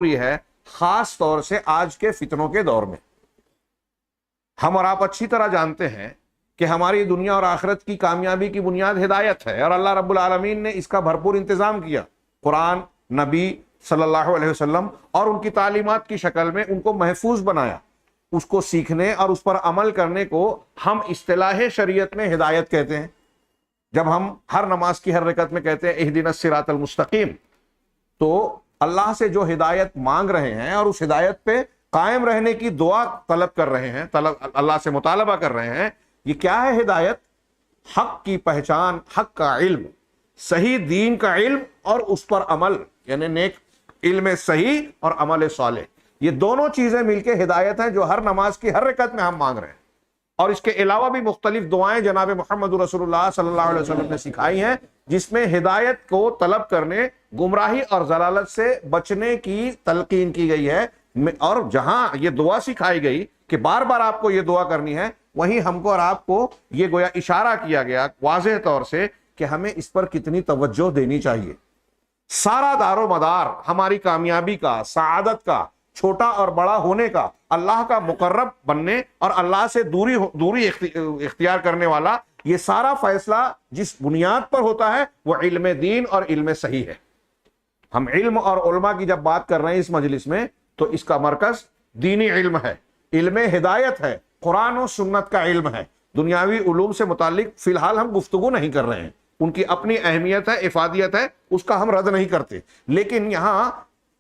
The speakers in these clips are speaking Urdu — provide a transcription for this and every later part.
ہے، خاص طور سے آج کے فتنوں کے دور میں۔ ہم اور آپ اچھی طرح جانتے ہیں کہ ہماری دنیا اور آخرت کی کامیابی کی بنیاد ہدایت ہے، اور اللہ رب العالمین نے اس کا بھرپور انتظام کیا۔ قرآن، نبی صلی اللہ علیہ وسلم اور ان کی تعلیمات کی شکل میں ان کو محفوظ بنایا۔ اس کو سیکھنے اور اس پر عمل کرنے کو ہم اصطلاح شریعت میں ہدایت کہتے ہیں۔ جب ہم ہر نماز کی ہر رکعت میں کہتے ہیں اہدنا الصراط المستقیم، تو اللہ سے جو ہدایت مانگ رہے ہیں اور اس ہدایت پہ قائم رہنے کی دعا طلب کر رہے ہیں، اللہ سے مطالبہ کر رہے ہیں۔ یہ کیا ہے ہدایت؟ حق کی پہچان، حق کا علم، صحیح دین کا علم اور اس پر عمل، یعنی نیک علم صحیح اور عمل صالح۔ یہ دونوں چیزیں مل کے ہدایت ہیں جو ہر نماز کی ہر رکعت میں ہم مانگ رہے ہیں۔ اور اس کے علاوہ بھی مختلف دعائیں جناب محمد رسول اللہ صلی اللہ علیہ وسلم نے سکھائی ہیں، جس میں ہدایت کو طلب کرنے، گمراہی اور ضلالت سے بچنے کی تلقین کی گئی ہے۔ اور جہاں یہ دعا سکھائی گئی کہ بار بار آپ کو یہ دعا کرنی ہے، وہیں ہم کو اور آپ کو یہ گویا اشارہ کیا گیا واضح طور سے کہ ہمیں اس پر کتنی توجہ دینی چاہیے۔ سارا دار و مدار ہماری کامیابی کا، سعادت کا، چھوٹا اور بڑا ہونے کا، اللہ کا مقرب بننے اور اللہ سے دوری اختیار کرنے والا، یہ سارا فیصلہ جس بنیاد پر ہوتا ہے وہ علم دین اور علم صحیح ہے۔ ہم علم اور علماء کی جب بات کر رہے ہیں اس مجلس میں، تو اس کا مرکز دینی علم ہے، علم ہدایت ہے، قرآن و سنت کا علم ہے۔ دنیاوی علوم سے متعلق فی الحال ہم گفتگو نہیں کر رہے ہیں، ان کی اپنی اہمیت ہے، افادیت ہے، اس کا ہم رد نہیں کرتے، لیکن یہاں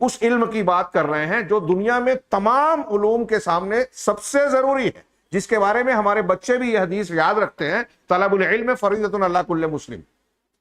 اس علم کی بات کر رہے ہیں جو دنیا میں تمام علوم کے سامنے سب سے ضروری ہے، جس کے بارے میں ہمارے بچے بھی یہ حدیث یاد رکھتے ہیں، طلب العلم فریضۃ علی کل مسلم۔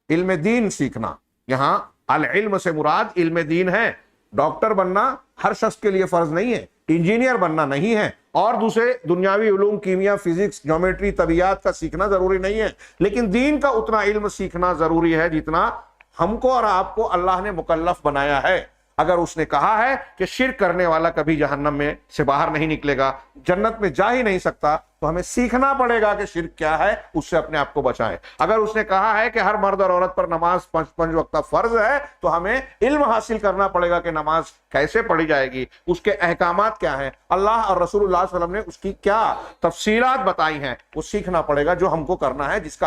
علم دین سیکھنا، یہاں العلم سے مراد علم دین ہے۔ ڈاکٹر بننا ہر شخص کے لیے فرض نہیں ہے، انجینئر بننا نہیں ہے، اور دوسرے دنیاوی علوم، کیمیا، فزکس، جیومیٹری، طبیعیات کا سیکھنا ضروری نہیں ہے، لیکن دین کا اتنا علم سیکھنا ضروری ہے جتنا ہم کو اور آپ کو اللہ نے مکلف بنایا ہے۔ اگر اس نے کہا ہے کہ شرک کرنے والا کبھی جہنم میں سے باہر نہیں نکلے گا، جنت میں جا ہی نہیں سکتا، تو ہمیں سیکھنا پڑے گا کہ شرک کیا ہے، اس سے اپنے آپ کو بچائیں۔ اگر اس نے کہا ہے کہ ہر مرد اور عورت پر نماز پنج وقتہ فرض ہے، تو ہمیں علم حاصل کرنا پڑے گا کہ نماز کیسے پڑھی جائے گی، اس کے احکامات کیا ہیں، اللہ اور رسول اللہ صلی اللہ علیہ وسلم نے اس کی کیا تفصیلات بتائی ہیں، وہ سیکھنا پڑے گا جو ہم کو کرنا ہے، جس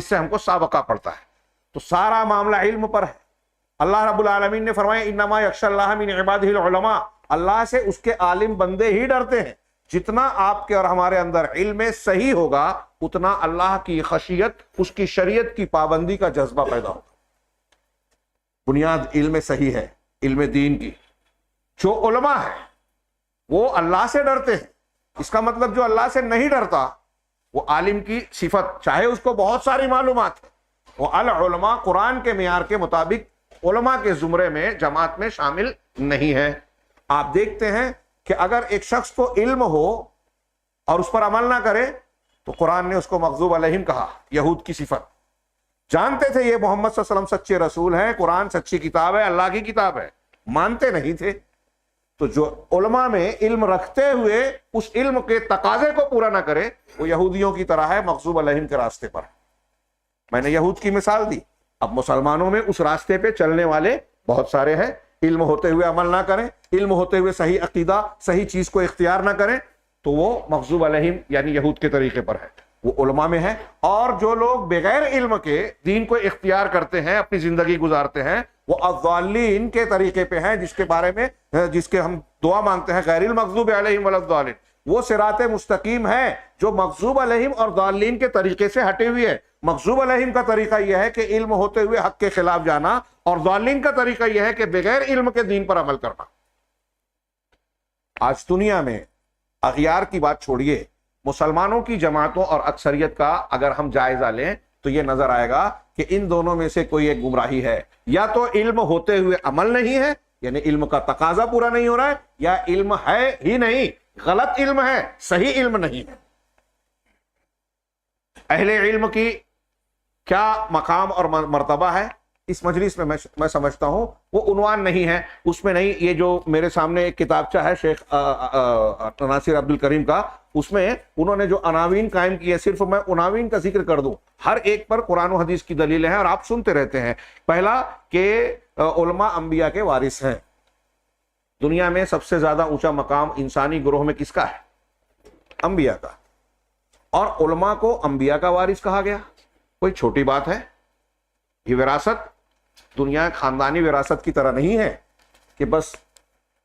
سے ہم کو سابقہ پڑتا ہے۔ تو سارا معاملہ علم پر ہے۔ اللہ رب العالمین نے فرمایا انما یخشی اللہ من عبادہ العلماء، اللہ سے اس کے عالم بندے ہی ڈرتے ہیں۔ جتنا آپ کے اور ہمارے اندر علم صحیح ہوگا، اتنا اللہ کی خشیت، اس کی شریعت کی پابندی کا جذبہ پیدا ہوگا۔ بنیاد علم صحیح ہے، علم دین کی۔ جو علماء ہے وہ اللہ سے ڈرتے ہیں، اس کا مطلب جو اللہ سے نہیں ڈرتا وہ عالم کی صفت، چاہے اس کو بہت ساری معلومات ہے، وہ العلماء قرآن کے معیار کے مطابق علماء کے زمرے میں، جماعت میں شامل نہیں ہے۔ آپ دیکھتے ہیں کہ اگر ایک شخص کو علم ہو اور اس پر عمل نہ کرے، تو قرآن نے اس کو مغضوب علیہم کہا، یہود کی صفت۔ جانتے تھے یہ محمد صلی اللہ علیہ وسلم سچے رسول ہیں، قرآن سچی کتاب ہے، اللہ کی کتاب ہے، مانتے نہیں تھے۔ تو جو علماء میں علم رکھتے ہوئے اس علم کے تقاضے کو پورا نہ کرے، وہ یہودیوں کی طرح ہے، مغضوب علیہم کے راستے پر۔ میں نے یہود کی مثال دی، اب مسلمانوں میں اس راستے پہ چلنے والے بہت سارے ہیں، علم ہوتے ہوئے عمل نہ کریں، علم ہوتے ہوئے صحیح عقیدہ، صحیح چیز کو اختیار نہ کریں، تو وہ مغضوب علیہم یعنی یہود کے طریقے پر ہے، وہ علماء میں ہے۔ اور جو لوگ بغیر علم کے دین کو اختیار کرتے ہیں، اپنی زندگی گزارتے ہیں، وہ الضالین کے طریقے پہ ہیں، جس کے بارے میں جس کے ہم دعا مانگتے ہیں غیر المغضوب علیہم ولا الضالین۔ وہ صراط مستقیم ہے جو مغضوب علیہم اور ضالین کے طریقے سے ہٹے ہوئے ہے۔ مغضوب علیہم کا طریقہ یہ ہے کہ علم ہوتے ہوئے حق کے خلاف جانا، اور ضالین کا طریقہ یہ ہے کہ بغیر علم کے دین پر عمل کرنا۔ آج دنیا میں اغیار کی بات چھوڑیے، مسلمانوں کی جماعتوں اور اکثریت کا اگر ہم جائزہ لیں تو یہ نظر آئے گا کہ ان دونوں میں سے کوئی ایک گمراہی ہے۔ یا تو علم ہوتے ہوئے عمل نہیں ہے، یعنی علم کا تقاضا پورا نہیں ہو رہا ہے، یا علم ہے ہی نہیں، غلط علم ہے، صحیح علم نہیں ہے۔ اہل علم کی کیا مقام اور مرتبہ ہے اس مجلس میں میں سمجھتا ہوں وہ عنوان نہیں ہے، اس میں نہیں۔ یہ جو میرے سامنے ایک کتابچہ ہے شیخ ناصر عبد الکریم کا، اس میں انہوں نے جو عناوین قائم کی ہے، صرف میں عناوین کا ذکر کر دوں، ہر ایک پر قرآن و حدیث کی دلیلیں ہیں اور آپ سنتے رہتے ہیں۔ پہلا کہ علماء انبیاء کے وارث ہیں، دنیا میں سب سے زیادہ اونچا مقام انسانی گروہ میں کس کا ہے؟ انبیاء کا. اور علماء کو انبیاء کا وارث کہا گیا. کوئی چھوٹی بات ہے؟ یہ وراثت دنیا خاندانی وراثت کی طرح نہیں ہے کہ بس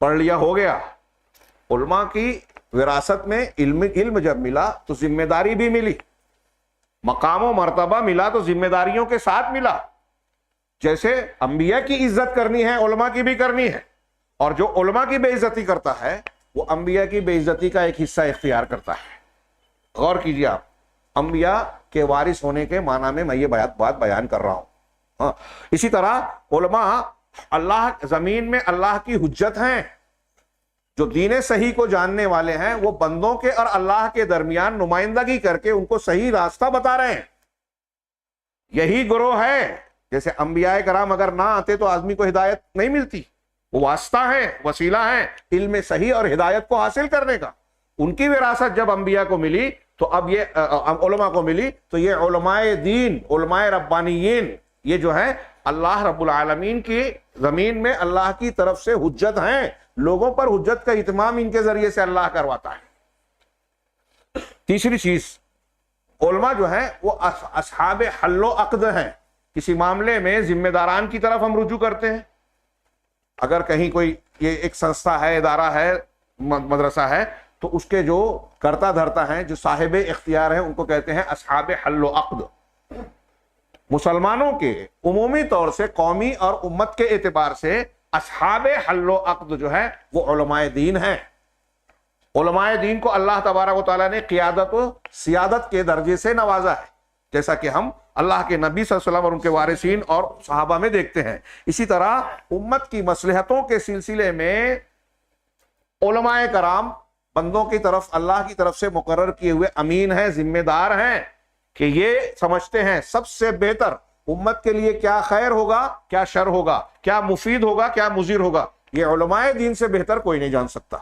پڑھ لیا ہو گیا. علماء کی وراثت میں علم جب ملا تو ذمہ داری بھی ملی، مقام و مرتبہ ملا تو ذمہ داریوں کے ساتھ ملا. جیسے انبیاء کی عزت کرنی ہے علماء کی بھی کرنی ہے، اور جو علماء کی بے عزتی کرتا ہے وہ انبیاء کی بے عزتی کا ایک حصہ اختیار کرتا ہے. غور کیجیے آپ، انبیاء کے وارث ہونے کے معنی میں یہ بات بیان کر رہا ہوں. ہاں، اسی طرح علماء اللہ زمین میں اللہ کی حجت ہیں. جو دین صحیح کو جاننے والے ہیں وہ بندوں کے اور اللہ کے درمیان نمائندگی کر کے ان کو صحیح راستہ بتا رہے ہیں. یہی گروہ ہے. جیسے انبیاء کرام اگر نہ آتے تو آدمی کو ہدایت نہیں ملتی. وہ واسطہ ہے، وسیلہ ہے علم صحیح اور ہدایت کو حاصل کرنے کا. ان کی وراثت جب انبیاء کو ملی تو اب یہ علماء کو ملی، تو یہ علماء دین، علماء ربانیین، یہ جو ہے اللہ رب العالمین کی زمین میں اللہ کی طرف سے حجت ہیں. لوگوں پر حجت کا اتمام ان کے ذریعے سے اللہ کرواتا ہے. تیسری چیز، علماء جو ہیں وہ اصحاب حل و عقد ہیں. کسی معاملے میں ذمہ داران کی طرف ہم رجوع کرتے ہیں. اگر کہیں کوئی یہ ایک سنستھا ہے، ادارہ ہے، مدرسہ ہے، تو اس کے جو کرتا دھرتا ہیں، جو صاحب اختیار ہیں، ان کو کہتے ہیں اصحاب حل و عقد. مسلمانوں کے عمومی طور سے قومی اور امت کے اعتبار سے اصحاب حل و عقد جو ہے وہ علماء دین ہیں. علماء دین کو اللہ تبارک و تعالیٰ نے قیادت و سیادت کے درجے سے نوازا ہے، جیسا کہ ہم اللہ کے نبی صلی اللہ علیہ وسلم اور ان کے وارثین اور صحابہ میں دیکھتے ہیں. اسی طرح امت کی مصلحتوں کے سلسلے میں علماء کرام بندوں کی طرف اللہ کی طرف سے مقرر کیے ہوئے امین ہیں، ذمہ دار ہیں، کہ یہ سمجھتے ہیں سب سے بہتر امت کے لیے کیا خیر ہوگا، کیا شر ہوگا، کیا مفید ہوگا، کیا مضر ہوگا. یہ علماء دین سے بہتر کوئی نہیں جان سکتا.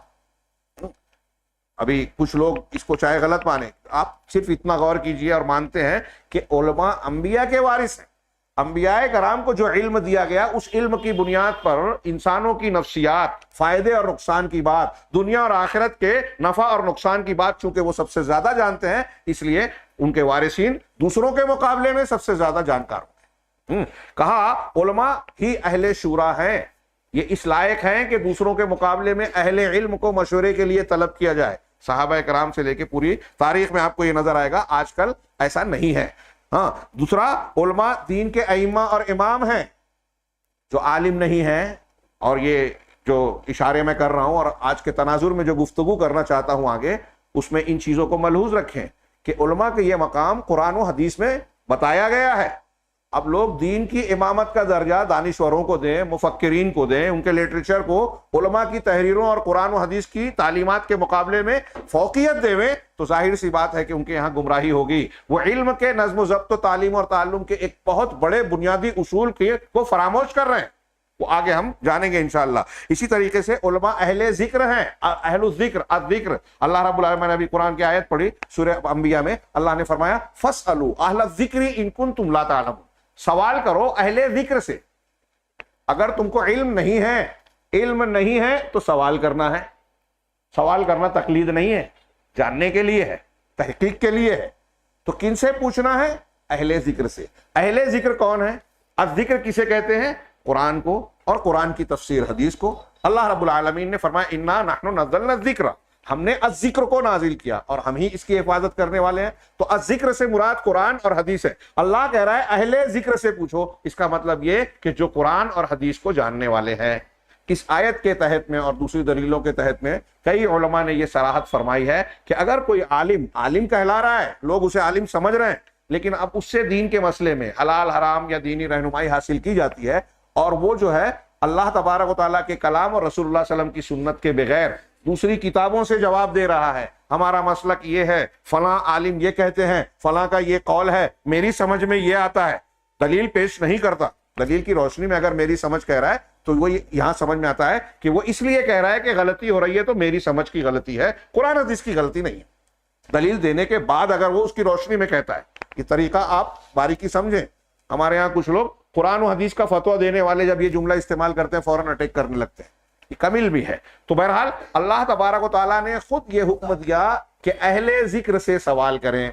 ابھی کچھ لوگ اس کو چاہے غلط مانے، آپ صرف اتنا غور کیجئے اور مانتے ہیں کہ علماء انبیاء کے وارث ہیں. انبیاء کرام کو جو علم دیا گیا اس علم کی بنیاد پر انسانوں کی نفسیات، فائدے اور نقصان کی بات، دنیا اور آخرت کے نفع اور نقصان کی بات چونکہ وہ سب سے زیادہ جانتے ہیں، اس لیے ان کے وارثین دوسروں کے مقابلے میں سب سے زیادہ جانکار ہوتے ہیں. کہا علماء ہی اہل شورا ہیں. یہ اس لائق ہیں کہ دوسروں کے مقابلے میں اہل علم کو مشورے کے لیے طلب کیا جائے. صحابہ کرام سے لے کے پوری تاریخ میں آپ کو یہ نظر آئے گا. آج کل ایسا نہیں ہے. ہاں، دوسرا، علماء دین کے ائمہ اور امام ہیں. جو عالم نہیں ہیں، اور یہ جو اشارے میں کر رہا ہوں اور آج کے تناظر میں جو گفتگو کرنا چاہتا ہوں آگے، اس میں ان چیزوں کو ملحوظ رکھیں کہ علماء کے یہ مقام قرآن و حدیث میں بتایا گیا ہے. اب لوگ دین کی امامت کا درجہ دانشوروں کو دیں، مفکرین کو دیں، ان کے لٹریچر کو علماء کی تحریروں اور قرآن و حدیث کی تعلیمات کے مقابلے میں فوقیت دیویں، تو ظاہر سی بات ہے کہ ان کے یہاں گمراہی ہوگی. وہ علم کے نظم و ضبط و تعلیم اور تعلم کے ایک بہت بڑے بنیادی اصول کو فراموش کر رہے ہیں. وہ آگے ہم جانیں گے انشاءاللہ. اسی طریقے سے علماء اہل ذکر ہیں. اہل الذکر، الذکر، اللہ رب العالمین نے ابھی قرآن کی آیت پڑھی سورہ انبیاء میں. اللہ نے فرمایا فَاسْأَلُوا أَهْلَ الذِّكْرِ إِن كُنتُمْ لَا تَعْلَمُونَ. سوال کرو اہل ذکر سے. اگر تم کو علم نہیں ہے تو سوال کرنا ہے. سوال کرنا تقلید نہیں ہے، جاننے کے لیے ہے، تحقیق کے لیے ہے. تو کن سے پوچھنا ہے؟ اہل ذکر سے. اہل ذکر کون ہے؟ الذکر کسے کہتے ہیں؟ قرآن کو اور قرآن کی تفسیر حدیث کو. اللہ رب العالمین نے فرمایا انا نحن نزلنا الذکر، ہم نے الذکر کو نازل کیا اور ہم ہی اس کی حفاظت کرنے والے ہیں. تو الذکر سے مراد قرآن اور حدیث ہے. اللہ کہہ رہا ہے اہل ذکر سے پوچھو. اس کا مطلب یہ کہ جو قرآن اور حدیث کو جاننے والے ہیں. اس آیت کے تحت میں اور دوسری دلیلوں کے تحت میں کئی علماء نے یہ صراحت فرمائی ہے کہ اگر کوئی عالم کہلا رہا ہے، لوگ اسے عالم سمجھ رہے ہیں، لیکن اب اس سے دین کے مسئلے میں حلال حرام یا دینی رہنمائی حاصل کی جاتی ہے، اور وہ جو ہے اللہ تبارک و تعالیٰ کے کلام اور رسول اللہ صلی اللہ علیہ وسلم کی سنت کے بغیر دوسری کتابوں سے جواب دے رہا ہے. ہمارا مسلک یہ ہے، فلاں عالم یہ کہتے ہیں، فلاں کا یہ قول ہے، میری سمجھ میں یہ آتا ہے، دلیل پیش نہیں کرتا. دلیل کی روشنی میں اگر میری سمجھ کہہ رہا ہے تو وہ یہاں سمجھ میں آتا ہے کہ وہ اس لیے کہہ رہا ہے کہ غلطی ہو رہی ہے تو میری سمجھ کی غلطی ہے، قرآن حدیث کی غلطی نہیں ہے. دلیل دینے کے بعد اگر وہ اس کی روشنی میں کہتا ہے. یہ طریقہ آپ باریکی سمجھیں. ہمارے ہاں کچھ لوگ قرآن و حدیث کا فتویٰ دینے والے جب یہ جملہ استعمال کرتے ہیں فوراً اٹیک کرنے لگتے ہیں کامل بھی ہے. تو بہرحال اللہ تبارک و تعالیٰ نے خود یہ حکم دیا کہ اہل ذکر سے سوال کریں.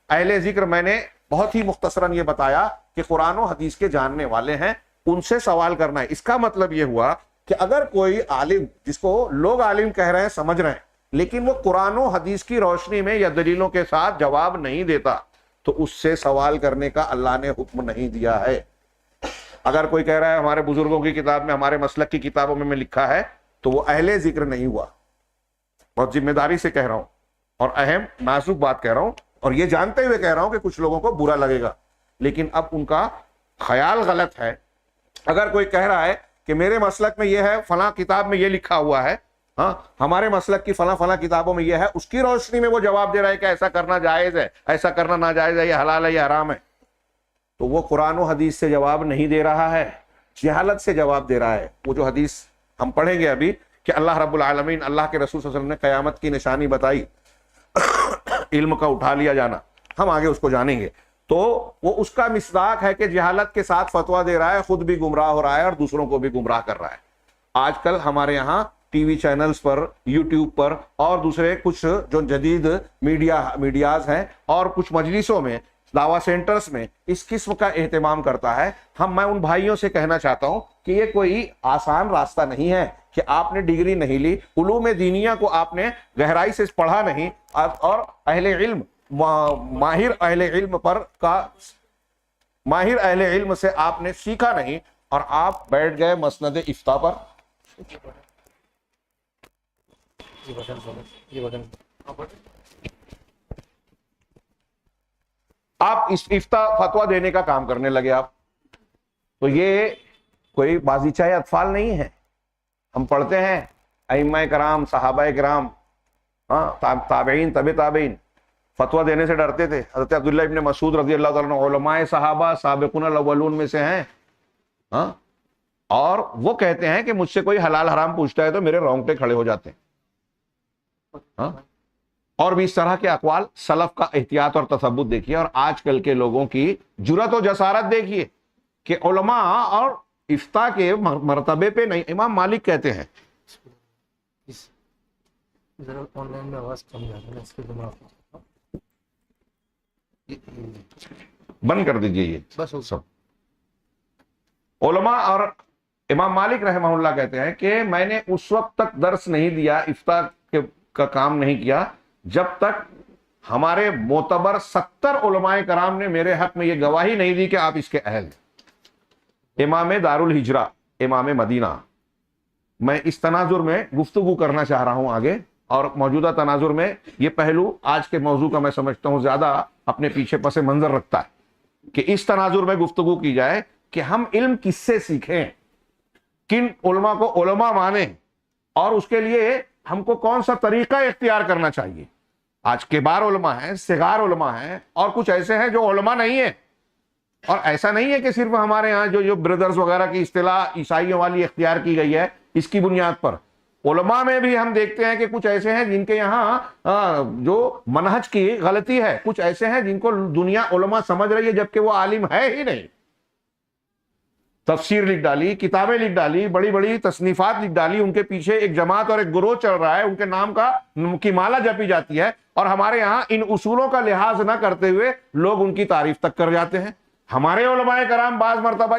اہل ذکر میں نے بہت ہی مختصراً یہ بتایا کہ قرآن و حدیث کے جاننے والے ہیں, ان سے سوال کرنا ہے. اس کا مطلب یہ ہوا کہ اگر کوئی عالم, جس کو لوگ عالم کہہ رہے ہیں, سمجھ رہے ہیں, لیکن وہ قرآن و حدیث کی روشنی میں یا دلیلوں کے ساتھ جواب نہیں دیتا, تو اس سے سوال کرنے کا اللہ نے حکم نہیں دیا ہے. اگر کوئی کہہ رہا ہے ہمارے بزرگوں کی کتاب میں, ہمارے مسلک کی کتابوں میں لکھا ہے, تو وہ اہل ذکر نہیں ہوا. بہت ذمہ داری سے کہہ رہا ہوں اور اہم نازک بات کہہ رہا ہوں, اور یہ جانتے ہوئے کہہ رہا ہوں کہ کچھ لوگوں کو برا لگے گا, لیکن اب ان کا خیال غلط ہے. اگر کوئی کہہ رہا ہے کہ میرے مسلک میں یہ ہے, فلاں کتاب میں یہ لکھا ہوا ہے, ہاں ہمارے مسلک کی فلاں فلاں کتابوں میں یہ ہے, اس کی روشنی میں وہ جواب دے رہا ہے کہ ایسا کرنا جائز ہے, ایسا کرنا ناجائز ہے, یہ حلال ہے, یہ حرام ہے, تو وہ قرآن و حدیث سے جواب نہیں دے رہا ہے, جہالت سے جواب دے رہا ہے. وہ جو حدیث ہم پڑھیں گے ابھی کہ اللہ رب العالمین, اللہ کے رسول صلی اللہ علیہ وسلم نے قیامت کی نشانی بتائی, علم کا اٹھا لیا جانا, ہم آگے اس کو جانیں گے. تو وہ اس کا مصداق ہے کہ جہالت کے ساتھ فتویٰ دے رہا ہے, خود بھی گمراہ ہو رہا ہے اور دوسروں کو بھی گمراہ کر رہا ہے. آج کل ہمارے یہاں ٹی وی چینلز پر, یوٹیوب پر اور دوسرے کچھ جو جدید میڈیاز ہیں اور کچھ مجلسوں میں, دعویٰ سینٹرز میں اس قسم کا اہتمام کرتا ہے. میں ان بھائیوں سے کہنا چاہتا ہوں کہ یہ کوئی آسان راستہ نہیں ہے کہ آپ نے ڈگری نہیں لی, علوم دینیہ کو آپ نے گہرائی سے پڑھا نہیں, اور اہل علم, ماہر اہل علم سے آپ نے سیکھا نہیں, اور آپ بیٹھ گئے مسند افتاء پر. آپ اس افتاء فتویٰ دینے کا کام کرنے لگے آپ. تو یہ کوئی بازیچہ اطفال نہیں ہے. ہم پڑھتے ہیں ائمہ کرام, صحابہ کرام, تابعین, طب تابعین فتویٰ دینے سے ڈرتے تھے. حضرت عبداللہ ابن مسعود رضی اللہ تعالیٰ عنہ علماء صحابہ سابقون الاولون میں سے ہیں, اور وہ کہتے ہیں کہ مجھ سے کوئی حلال حرام پوچھتا ہے تو میرے رونگٹے کھڑے ہو جاتے ہیں. اور بھی اس طرح کے اقوال, سلف کا احتیاط اور تثبت دیکھیے, اور آج کل کے لوگوں کی جرأت و جسارت دیکھیے کہ علماء اور افتاء کے مرتبے پہ نہیں. امام مالک کہتے ہیں, بند کر دیجئے یہ بس سب. علماء اور امام مالک رحمہ اللہ کہتے ہیں کہ میں نے اس وقت تک درس نہیں دیا, افتاء کا کام نہیں کیا, جب تک ہمارے معتبر 70 علماء کرام نے میرے حق میں یہ گواہی نہیں دی کہ آپ اس کے اہل ہیں. امام دارالہجرہ, امام مدینہ. میں اس تناظر میں گفتگو کرنا چاہ رہا ہوں آگے, اور موجودہ تناظر میں یہ پہلو آج کے موضوع کا میں سمجھتا ہوں زیادہ اپنے پیچھے پس منظر رکھتا ہے کہ اس تناظر میں گفتگو کی جائے کہ ہم علم کس سے سیکھیں, کن علماء کو علماء مانیں, اور اس کے لیے ہم کو کون سا طریقہ اختیار کرنا چاہیے. آج کبار علماء ہیں, صغار علماء ہیں, اور کچھ ایسے ہیں جو علماء نہیں ہیں. اور ایسا نہیں ہے کہ صرف ہمارے ہاں جو بردرز وغیرہ کی اصطلاح عیسائیوں والی اختیار کی گئی ہے, اس کی بنیاد پر علماء میں بھی ہم دیکھتے ہیں کہ کچھ ایسے ہیں جن کے یہاں جو منہج کی غلطی ہے, کچھ ایسے ہیں جن کو دنیا علماء سمجھ رہی ہے جبکہ وہ عالم ہے ہی نہیں. تفسیر لکھ ڈالی, کتابیں لکھ ڈالی, بڑی بڑی تصنیفات لکھ ڈالی, ان کے پیچھے ایک جماعت اور ایک گروہ چل رہا ہے, ان کے نام کی مالا جپی جاتی ہے, اور ہمارے یہاں ان اصولوں کا لحاظ نہ کرتے ہوئے لوگ ان کی تعریف تک کر جاتے ہیں. ہمارے علماء کرام بعض مرتبہ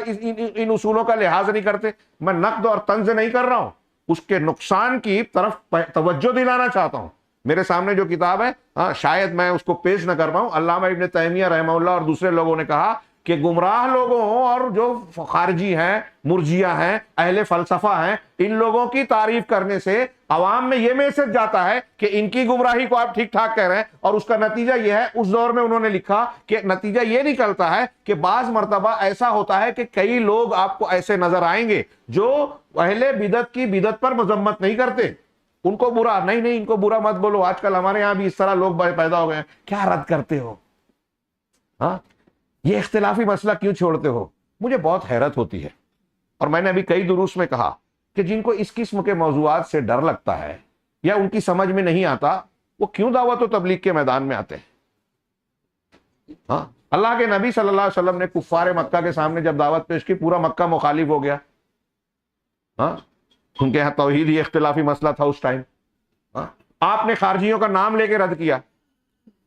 ان اصولوں کا لحاظ نہیں کرتے. میں نقد اور طنز نہیں کر رہا ہوں, اس کے نقصان کی طرف توجہ دلانا چاہتا ہوں. میرے سامنے جو کتاب ہے شاید میں اس کو پیش نہ کر پاؤں. علامہ ابن تیمیہ رحمہ اللہ اور دوسرے لوگوں نے کہا کہ گمراہ لوگوں اور جو خارجی ہیں, مرجیہ ہیں, اہل فلسفہ ہیں, ان لوگوں کی تعریف کرنے سے عوام میں یہ میسج جاتا ہے کہ ان کی گمراہی کو آپ ٹھیک ٹھاک کہہ رہے ہیں, اور اس کا نتیجہ یہ ہے. اس دور میں انہوں نے لکھا کہ نتیجہ یہ نکلتا ہے کہ بعض مرتبہ ایسا ہوتا ہے کہ کئی لوگ آپ کو ایسے نظر آئیں گے جو اہل بدعت کی بدعت پر مذمت نہیں کرتے, ان کو برا نہیں, ان کو برا مت بولو. آج کل ہمارے یہاں بھی اس طرح لوگ پیدا ہو گئے ہیں, کیا رد کرتے ہو, یہ اختلافی مسئلہ کیوں چھوڑتے ہو. مجھے بہت حیرت ہوتی ہے, اور میں نے ابھی کئی دروس میں کہا کہ جن کو اس قسم کے موضوعات سے ڈر لگتا ہے یا ان کی سمجھ میں نہیں آتا, وہ کیوں دعوت و تبلیغ کے میدان میں آتے ہیں. اللہ کے نبی صلی اللہ علیہ وسلم نے کفار مکہ کے سامنے جب دعوت پیش کی, پورا مکہ مخالف ہو گیا. ان کے یہاں توحید ہی اختلافی مسئلہ تھا اس ٹائم. آپ نے خارجیوں کا نام لے کے رد کیا.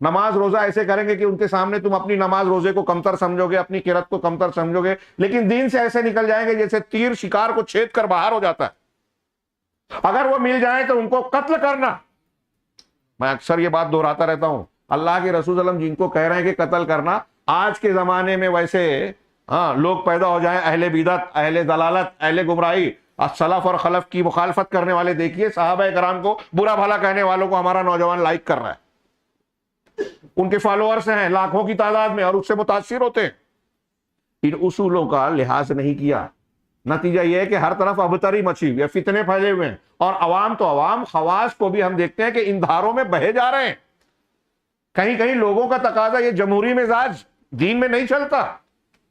نماز روزہ ایسے کریں گے کہ ان کے سامنے تم اپنی نماز روزے کو کمتر سمجھو گے, اپنی قرات کو کمتر سمجھو گے, لیکن دین سے ایسے نکل جائیں گے جیسے تیر شکار کو چھید کر باہر ہو جاتا ہے. اگر وہ مل جائیں تو ان کو قتل کرنا. میں اکثر یہ بات دہراتا رہتا ہوں, اللہ کے رسول صلی اللہ علیہ وسلم جن کو کہہ رہے ہیں کہ قتل کرنا, آج کے زمانے میں ویسے لوگ پیدا ہو جائیں اہل بدعت, اہل ضلالت, اہل گمراہی, سلف اور خلف کی مخالفت کرنے والے, دیکھیے صحابہ کرام کو برا بھلا کہنے والوں کو ہمارا نوجوان لائک کر رہا ہے, ان کے فالوورز ہیں لاکھوں کی تعداد میں اور اس سے متاثر ہوتے ہیں. ان اصولوں کا لحاظ نہیں کیا, نتیجہ یہ ہے کہ ہر طرف ابتری مچھی ہوئی ہے, فتنے پھیلے ہوئے ہیں, اور عوام تو عوام, خواص کو بھی ہم دیکھتے ہیں کہ ان دھاروں میں بہے جا رہے ہیں. کہیں کہیں لوگوں کا تقاضا, یہ جمہوری مزاج دین میں نہیں چلتا,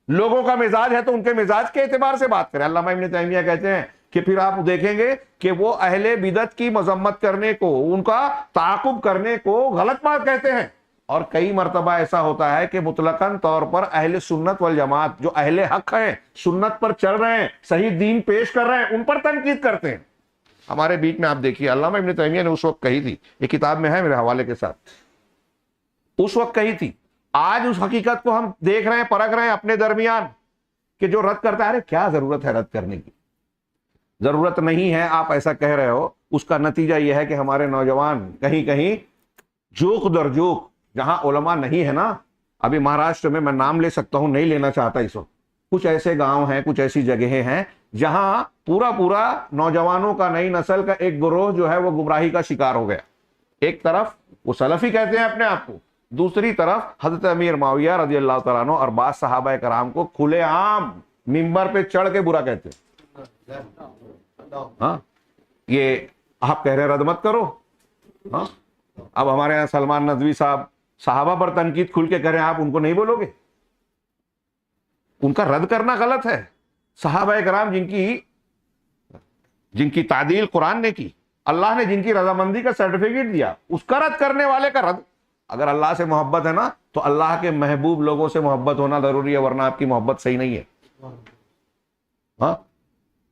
لوگوں کا مزاج ہے تو ان کے مزاج کے اعتبار سے بات کریں. علامہ ابن تیمیہ کہتے ہیں کہ پھر آپ دیکھیں گے کہ وہ اہل بدعت کی مذمت کرنے کو, ان کا تعاقب کرنے کو غلط بات کہتے ہیں, اور کئی مرتبہ ایسا ہوتا ہے کہ مطلقاً طور پر اہل سنت والجماعت جو اہل حق ہیں, سنت پر چل رہے ہیں, صحیح دین پیش کر رہے ہیں, ان پر تنقید کرتے ہیں. ہمارے بیچ میں آپ دیکھیے علامہ ابن تیمیہ نے اس وقت کہی تھی, یہ کتاب میں ہے میرے حوالے کے ساتھ, اس وقت کہی تھی. آج اس حقیقت کو ہم دیکھ رہے ہیں, پرکھ رہے ہیں اپنے درمیان, کہ جو رد کرتا ہے, ارے کیا ضرورت ہے رد کرنے کی, ضرورت نہیں ہے, آپ ایسا کہہ رہے ہو. اس کا نتیجہ یہ ہے کہ ہمارے نوجوان کہیں کہیں جوک در جوک, جہاں علماء نہیں ہے نا, ابھی مہاراشٹر میں نام لے سکتا ہوں, نہیں لینا چاہتا اس وقت, کچھ ایسے گاؤں ہیں, کچھ ایسی جگہیں ہیں جہاں پورا نوجوانوں کا, نئی نسل کا ایک گروہ جو ہے وہ گمراہی کا شکار ہو گیا. ایک طرف وہ سلفی کہتے ہیں اپنے آپ کو, دوسری طرف حضرت امیر معاویہ رضی اللہ تعالیٰ عنہ اور بعض صحابہ کرام کو کھلے عام منبر پہ چڑھ کے برا کہتے ہیں. یہ آپ کہہ رہے رد مت کرو. اب ہمارے یہاں سلمان ندوی صاحب صحابہ پر تنقید کھل کے کریں, آپ ان کو نہیں بولو گے؟ ان کا رد کرنا غلط ہے. صحابہ کرام جن کی تعدیل قرآن نے کی, اللہ نے جن کی رضامندی کا سرٹیفکیٹ دیا, اس کا رد کرنے والے کا رد. اگر اللہ سے محبت ہے نا تو اللہ کے محبوب لوگوں سے محبت ہونا ضروری ہے, ورنہ آپ کی محبت صحیح نہیں ہے.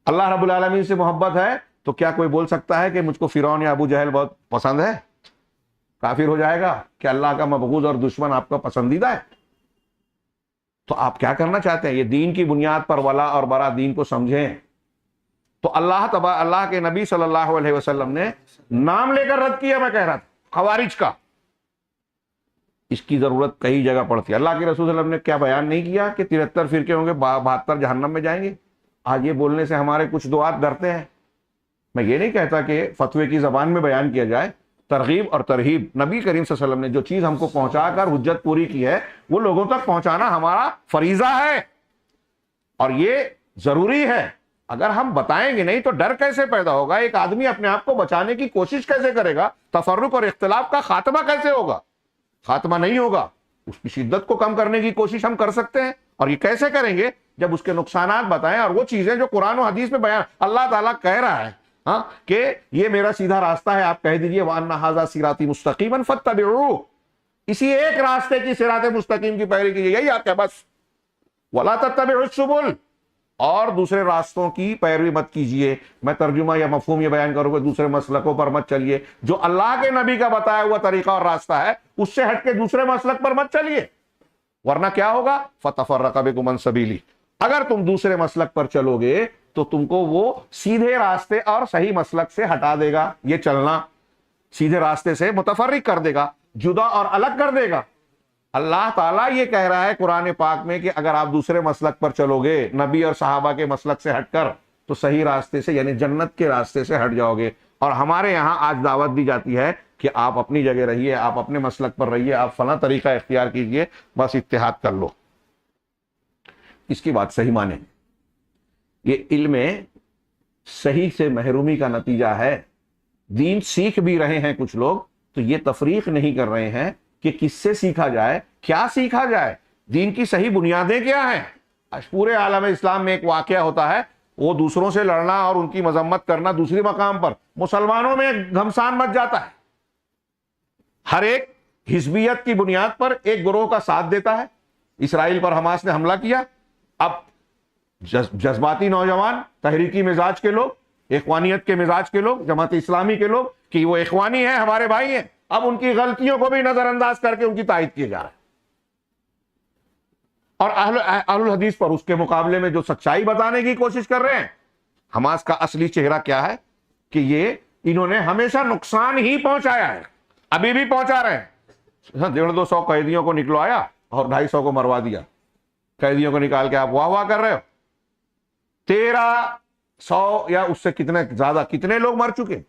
اللہ رب العالمین سے محبت ہے تو کیا کوئی بول سکتا ہے کہ مجھ کو فرعون یا ابو جہل بہت پسند ہے؟ کافر ہو جائے گا کہ اللہ کا مبغوض اور دشمن آپ کا پسندیدہ ہے. تو آپ کیا کرنا چاہتے ہیں؟ یہ دین کی بنیاد پر ولا اور برا دین کو سمجھیں. تو اللہ کے نبی صلی اللہ علیہ وسلم نے نام لے کر رد کیا. میں کہہ رہا تھا خوارج کا, اس کی ضرورت کئی جگہ پڑتی ہے. اللہ کے رسول صلی اللہ علیہ وسلم نے کیا بیان نہیں کیا کہ 73 فرقے ہوں گے, 72 جہنم میں جائیں گے؟ آج یہ بولنے سے ہمارے کچھ دعات ڈرتے ہیں. میں یہ نہیں کہتا کہ فتوے کی زبان میں بیان کیا جائے, ترغیب اور ترہیب. نبی کریم صلی اللہ علیہ وسلم نے جو چیز ہم کو پہنچا کر حجت پوری کی ہے, وہ لوگوں تک پہنچانا ہمارا فریضہ ہے, اور یہ ضروری ہے. اگر ہم بتائیں گے نہیں تو ڈر کیسے پیدا ہوگا؟ ایک آدمی اپنے آپ کو بچانے کی کوشش کیسے کرے گا؟ تفرق اور اختلاف کا خاتمہ کیسے ہوگا؟ خاتمہ نہیں ہوگا. اس کی شدت کو کم کرنے کی کوشش ہم کر سکتے ہیں, اور یہ کیسے کریں گے؟ جب اس کے نقصانات بتائیں, اور وہ چیزیں جو قرآن و حدیث میں بیان, اللہ تعالیٰ کہہ رہا ہے کہ یہ میرا سیدھا راستہ ہے, آپ کہہ دیجئے وَأَنَّ هَذَا صِرَاطِي مُسْتَقِيمًا فَاتَّبِعُوهُ, اسی ایک راستے کی صراط مستقیم کی پیروی کیجیے. یہی آپ کا بس. وَلَا تَتَّبِعُوا السُّبُلَ, اور دوسرے راستوں کی پیروی مت کیجیے. میں ترجمہ یا مفہوم یہ بیان کروں کہ دوسرے مسلکوں پر مت چلیے. جو اللہ کے نبی کا بتایا ہوا طریقہ اور راستہ ہے, اس سے ہٹ کے دوسرے مسلک پر مت چلیے, ورنہ کیا ہوگا؟ فَتَفَرَّقَ بِكُمْ عَنْ سَبِيلِهِ. اگر تم دوسرے مسلک پر چلو گے تو تم کو وہ سیدھے راستے اور صحیح مسلک سے ہٹا دے گا. یہ چلنا سیدھے راستے سے متفرق کر دے گا, جدا اور الگ کر دے گا. اللہ تعالیٰ یہ کہہ رہا ہے قرآن پاک میں کہ اگر آپ دوسرے مسلک پر چلو گے, نبی اور صحابہ کے مسلک سے ہٹ کر, تو صحیح راستے سے یعنی جنت کے راستے سے ہٹ جاؤ گے. اور ہمارے یہاں آج دعوت دی جاتی ہے کہ آپ اپنی جگہ رہیے, آپ اپنے مسلک پر رہیے, آپ فلاں طریقہ اختیار کیجئے, بس اتحاد کر لو. اس کی بات صحیح مانیں. یہ علم صحیح سے محرومی کا نتیجہ ہے. دین سیکھ بھی رہے ہیں کچھ لوگ, تو یہ تفریق نہیں کر رہے ہیں کہ کس سے سیکھا جائے, کیا سیکھا جائے, دین کی صحیح بنیادیں کیا ہیں. پورے عالم اسلام میں ایک واقعہ ہوتا ہے, وہ دوسروں سے لڑنا اور ان کی مذمت کرنا دوسری مقام پر. مسلمانوں میں گھمسان مچ جاتا ہے, ہر ایک حزبیت کی بنیاد پر ایک گروہ کا ساتھ دیتا ہے. اسرائیل پر حماس نے حملہ کیا, اب جذباتی نوجوان, تحریکی مزاج کے لوگ اخوانیت کے مزاج کے لوگ، جماعت اسلامی کے لوگ، کہ وہ اخوانی ہیں، ہمارے بھائی ہیں، اب ان کی غلطیوں کو بھی نظر انداز کر کے ان کی تائید کیے جا رہا ہے. اور اہل الحدیث پر اس کے مقابلے میں جو سچائی بتانے کی کوشش کر رہے ہیں، حماس کا اصلی چہرہ کیا ہے کہ یہ انہوں نے ہمیشہ نقصان ہی پہنچایا ہے، ابھی بھی پہنچا رہے ہیں. 150 قیدیوں کو نکلوایا اور 250 کو مروا دیا. قیدیوں کو نکال کے آپ واہ واہ کر رہے ہو. 1300 یا اس سے کتنے زیادہ، کتنے لوگ مر چکے؟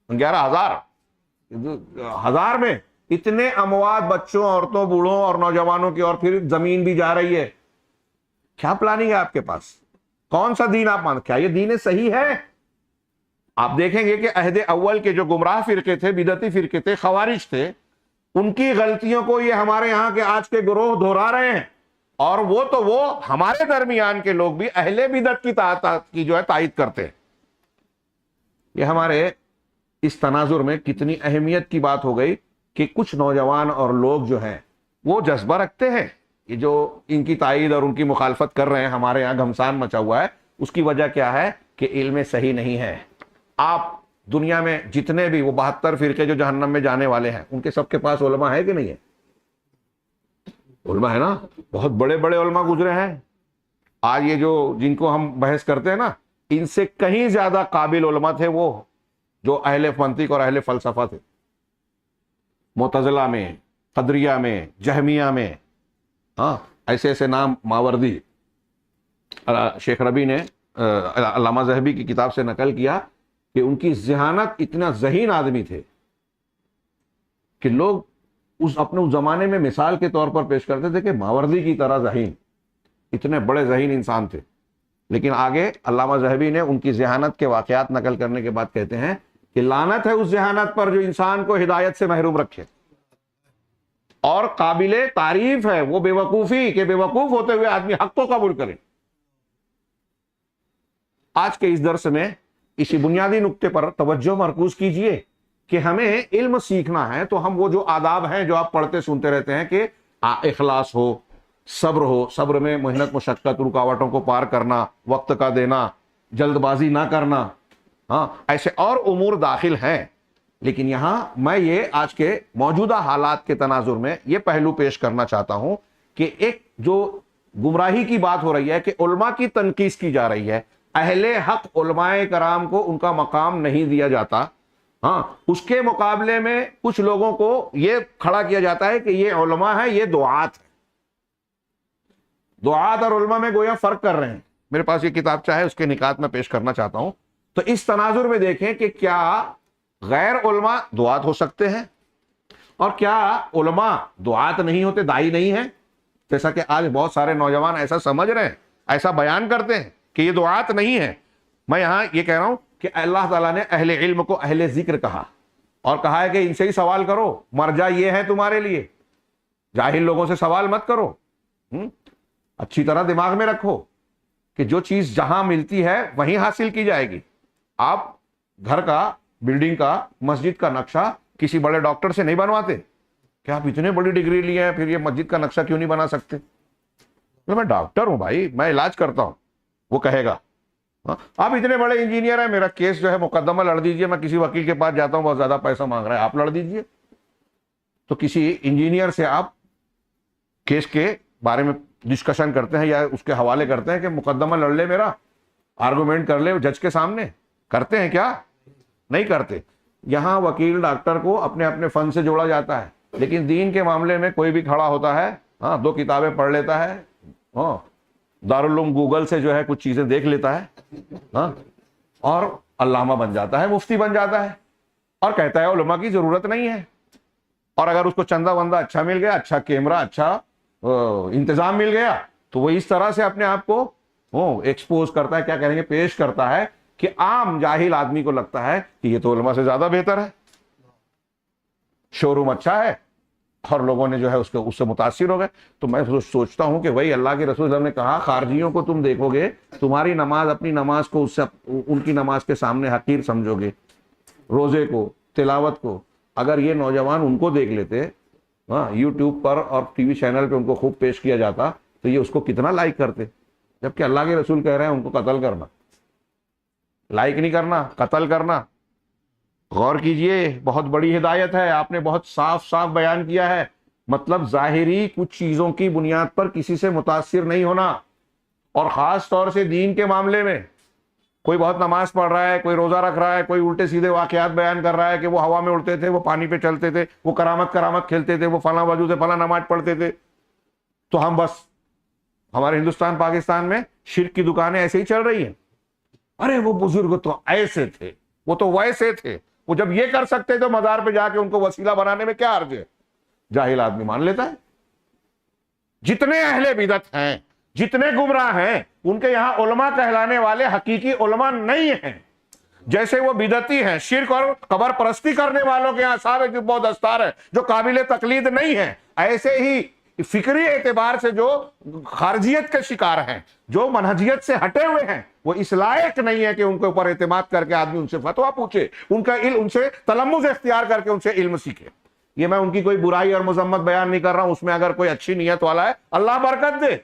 11,000 میں اتنے اموات، بچوں، عورتوں، بوڑھوں اور نوجوانوں کی، اور پھر زمین بھی جا رہی ہے. کیا پلاننگ ہے آپ کے پاس؟ کون سا دین آپ مانتے؟ کیا یہ دین صحیح ہے؟ آپ دیکھیں گے کہ عہد اول کے جو گمراہ فرقے تھے، بدعتی فرقے تھے، خوارج تھے، ان کی غلطیوں کو یہ ہمارے یہاں کے آج کے گروہ دہرا رہے ہیں. اور وہ ہمارے درمیان کے لوگ بھی اہل بدعت کی جو ہے تائید کرتے ہیں. یہ ہمارے اس تناظر میں کتنی اہمیت کی بات ہو گئی کہ کچھ نوجوان اور لوگ جو ہیں وہ جذبہ رکھتے ہیں. یہ جو ان کی تائید اور ان کی مخالفت کر رہے ہیں، ہمارے یہاں گھمسان مچا ہوا ہے. اس کی وجہ کیا ہے کہ علم صحیح نہیں ہے. آپ دنیا میں جتنے بھی وہ 72 فرقے جو جہنم میں جانے والے ہیں، ان کے سب کے پاس علماء ہے کہ نہیں ہے؟ علماء ہے نا، بہت بڑے بڑے علماء گزرے ہیں. آج یہ جو جن کو ہم بحث کرتے ہیں نا، ان سے کہیں زیادہ قابل علماء تھے وہ جو اہل منطق اور اہل فلسفہ تھے. معتزلہ میں، قدریہ میں، جہمیہ میں، ایسے ایسے نام. ماوردی، شیخ ربی نے علامہ ذہبی کی کتاب سے نقل کیا کہ ان کی ذہانت، اتنا ذہین آدمی تھے کہ لوگ اپنے زمانے میں مثال کے طور پر پیش کرتے تھے کہ ماوردی کی طرح ذہین، اتنے بڑے ذہین انسان تھے. لیکن آگے علامہ ذہبی نے ان کی ذہانت کے واقعات نقل کرنے کے بعد کہتے ہیں کہ لعنت ہے اس ذہانت پر جو انسان کو ہدایت سے محروم رکھے، اور قابل تعریف ہے وہ بے وقوفی کہ بے وقوف ہوتے ہوئے آدمی حق کو قبول کرے. آج کے اس درس میں اسی بنیادی نقطے پر توجہ مرکوز کیجئے کہ ہمیں علم سیکھنا ہے تو ہم وہ جو آداب ہیں جو آپ پڑھتے سنتے رہتے ہیں کہ اخلاص ہو، صبر میں محنت، مشقت، رکاوٹوں کو پار کرنا، وقت کا دینا، جلد بازی نہ کرنا، ایسے اور امور داخل ہیں. لیکن یہاں میں یہ آج کے موجودہ حالات کے تناظر میں یہ پہلو پیش کرنا چاہتا ہوں کہ ایک جو گمراہی کی بات ہو رہی ہے کہ علماء کی تنقید کی جا رہی ہے، اہل حق علماء کرام کو ان کا مقام نہیں دیا جاتا. اس کے مقابلے میں کچھ لوگوں کو یہ کھڑا کیا جاتا ہے کہ یہ علماء ہیں، یہ دعات ہیں. دعات اور علماء میں گویا فرق کر رہے ہیں. میرے پاس یہ کتاب چاہے اس کے نکات میں پیش کرنا چاہتا ہوں. تو اس تناظر میں دیکھیں کہ کیا غیر علماء دعات ہو سکتے ہیں، اور کیا علماء دعات نہیں ہوتے، داعی نہیں ہیں. جیسا کہ آج بہت سارے نوجوان ایسا سمجھ رہے ہیں، ایسا بیان کرتے ہیں کہ یہ دعات نہیں ہے. میں یہاں یہ کہہ رہا ہوں کہ اللہ تعالیٰ نے اہل علم کو اہل ذکر کہا، اور کہا ہے کہ ان سے ہی سوال کرو، مرجع یہ ہے تمہارے لیے. جاہل لوگوں سے سوال مت کرو. اچھی طرح دماغ میں رکھو کہ جو چیز جہاں ملتی ہے وہیں حاصل کی جائے گی. آپ گھر کا، بلڈنگ کا، مسجد کا نقشہ کسی بڑے ڈاکٹر سے نہیں بنواتے کہ آپ اتنے بڑی ڈگری لیے ہیں پھر یہ مسجد کا نقشہ کیوں نہیں بنا سکتے؟ میں ڈاکٹر ہوں بھائی، میں علاج کرتا ہوں. وہ کہے گا آپ اتنے بڑے انجینئر ہیں، میرا کیس جو ہے مقدمہ لڑ دیجئے، میں کسی وکیل کے پاس جاتا ہوں، بہت زیادہ پیسہ مانگ رہا ہے، آپ لڑ دیجئے. تو کسی انجینئر سے آپ کیس کے بارے میں ڈسکشن کرتے ہیں یا اس کے حوالے کرتے ہیں کہ مقدمہ لڑ لے، میرا آرگومنٹ کر لے جج کے سامنے. کرتے ہیں کیا؟ نہیں کرتے. یہاں وکیل ڈاکٹر کو اپنے اپنے فن سے جوڑا جاتا ہے، لیکن دین کے معاملے میں کوئی بھی کھڑا ہوتا ہے، 2 کتابیں پڑھ لیتا ہے، دارالعلوم گوگل سے جو ہے کچھ چیزیں دیکھ لیتا ہے، اور علامہ بن جاتا ہے، مفتی بن جاتا ہے، اور کہتا ہے علماء کی ضرورت نہیں ہے. اور اگر اس کو چندہ وندہ اچھا مل گیا، اچھا کیمرہ، اچھا انتظام مل گیا، تو وہ اس طرح سے اپنے آپ کو ایکسپوز کرتا ہے، کیا کہیں گے، پیش کرتا ہے کہ عام جاہل آدمی کو لگتا ہے کہ یہ تو علماء سے زیادہ بہتر ہے. شو روم اچھا ہے اور لوگوں نے جو ہے اس سے متاثر ہو گئے. تو میں سوچتا ہوں کہ وہی اللہ کے رسول صلی اللہ علیہ وسلم نے کہا، خارجیوں کو تم دیکھو گے، تمہاری نماز، اپنی نماز کو اس سے ان کی نماز کے سامنے حقیر سمجھو گے. روزے کو، تلاوت کو، اگر یہ نوجوان ان کو دیکھ لیتے، یوٹیوب پر اور ٹی وی چینل پہ ان کو خوب پیش کیا جاتا، تو یہ اس کو کتنا لائک کرتے. جبکہ اللہ کے رسول کہہ رہے ہیں ان کو قتل کرنا. لائک نہیں کرنا، قتل کرنا۔ غور کیجئے، بہت بڑی ہدایت ہے، آپ نے بہت صاف صاف بیان کیا ہے، مطلب ظاہری کچھ چیزوں کی بنیاد پر کسی سے متاثر نہیں ہونا، اور خاص طور سے دین کے معاملے میں۔ کوئی بہت نماز پڑھ رہا ہے، کوئی روزہ رکھ رہا ہے، کوئی الٹے سیدھے واقعات بیان کر رہا ہے کہ وہ ہوا میں اڑتے تھے، وہ پانی پہ چلتے تھے، وہ کرامت کھیلتے تھے، وہ فلاں وضو سے فلاں نماز پڑھتے تھے، تو ہم بس ہمارے ہندوستان پاکستان میں شرک کی دکانیں ایسے ہی چل رہی ہیں۔ ارے وہ بزرگ تو ایسے تھے، وہ تو ویسے تھے، وہ جب یہ کر سکتے تو مزار پہ جا کے ان کو وسیلہ بنانے میں کیا حرج ہے؟ جاہل آدمی مان لیتا ہے۔ جتنے اہل بدعت ہیں، جتنے گمراہ ہیں، ان کے یہاں علماء کہلانے والے حقیقی علماء نہیں ہیں۔ جیسے وہ بدعتی ہیں، شرک اور قبر پرستی کرنے والوں کے یہاں سارے بہت دستار ہیں جو قابل تقلید نہیں ہیں، ایسے ہی فکری اعتبار سے جو خارجیت کے شکار ہیں، جو منہجیت سے ہٹے ہوئے ہیں، وہ اس لائق نہیں ہے کہ ان کے اوپر اعتماد کر کے آدمی ان سے فتویٰ پوچھے، ان کا علم، ان سے تلمذ اختیار کر کے ان سے علم سیکھے۔ یہ میں ان کی کوئی برائی اور مذمت بیان نہیں کر رہا ہوں، اس میں اگر کوئی اچھی نیت والا ہے اللہ برکت دے،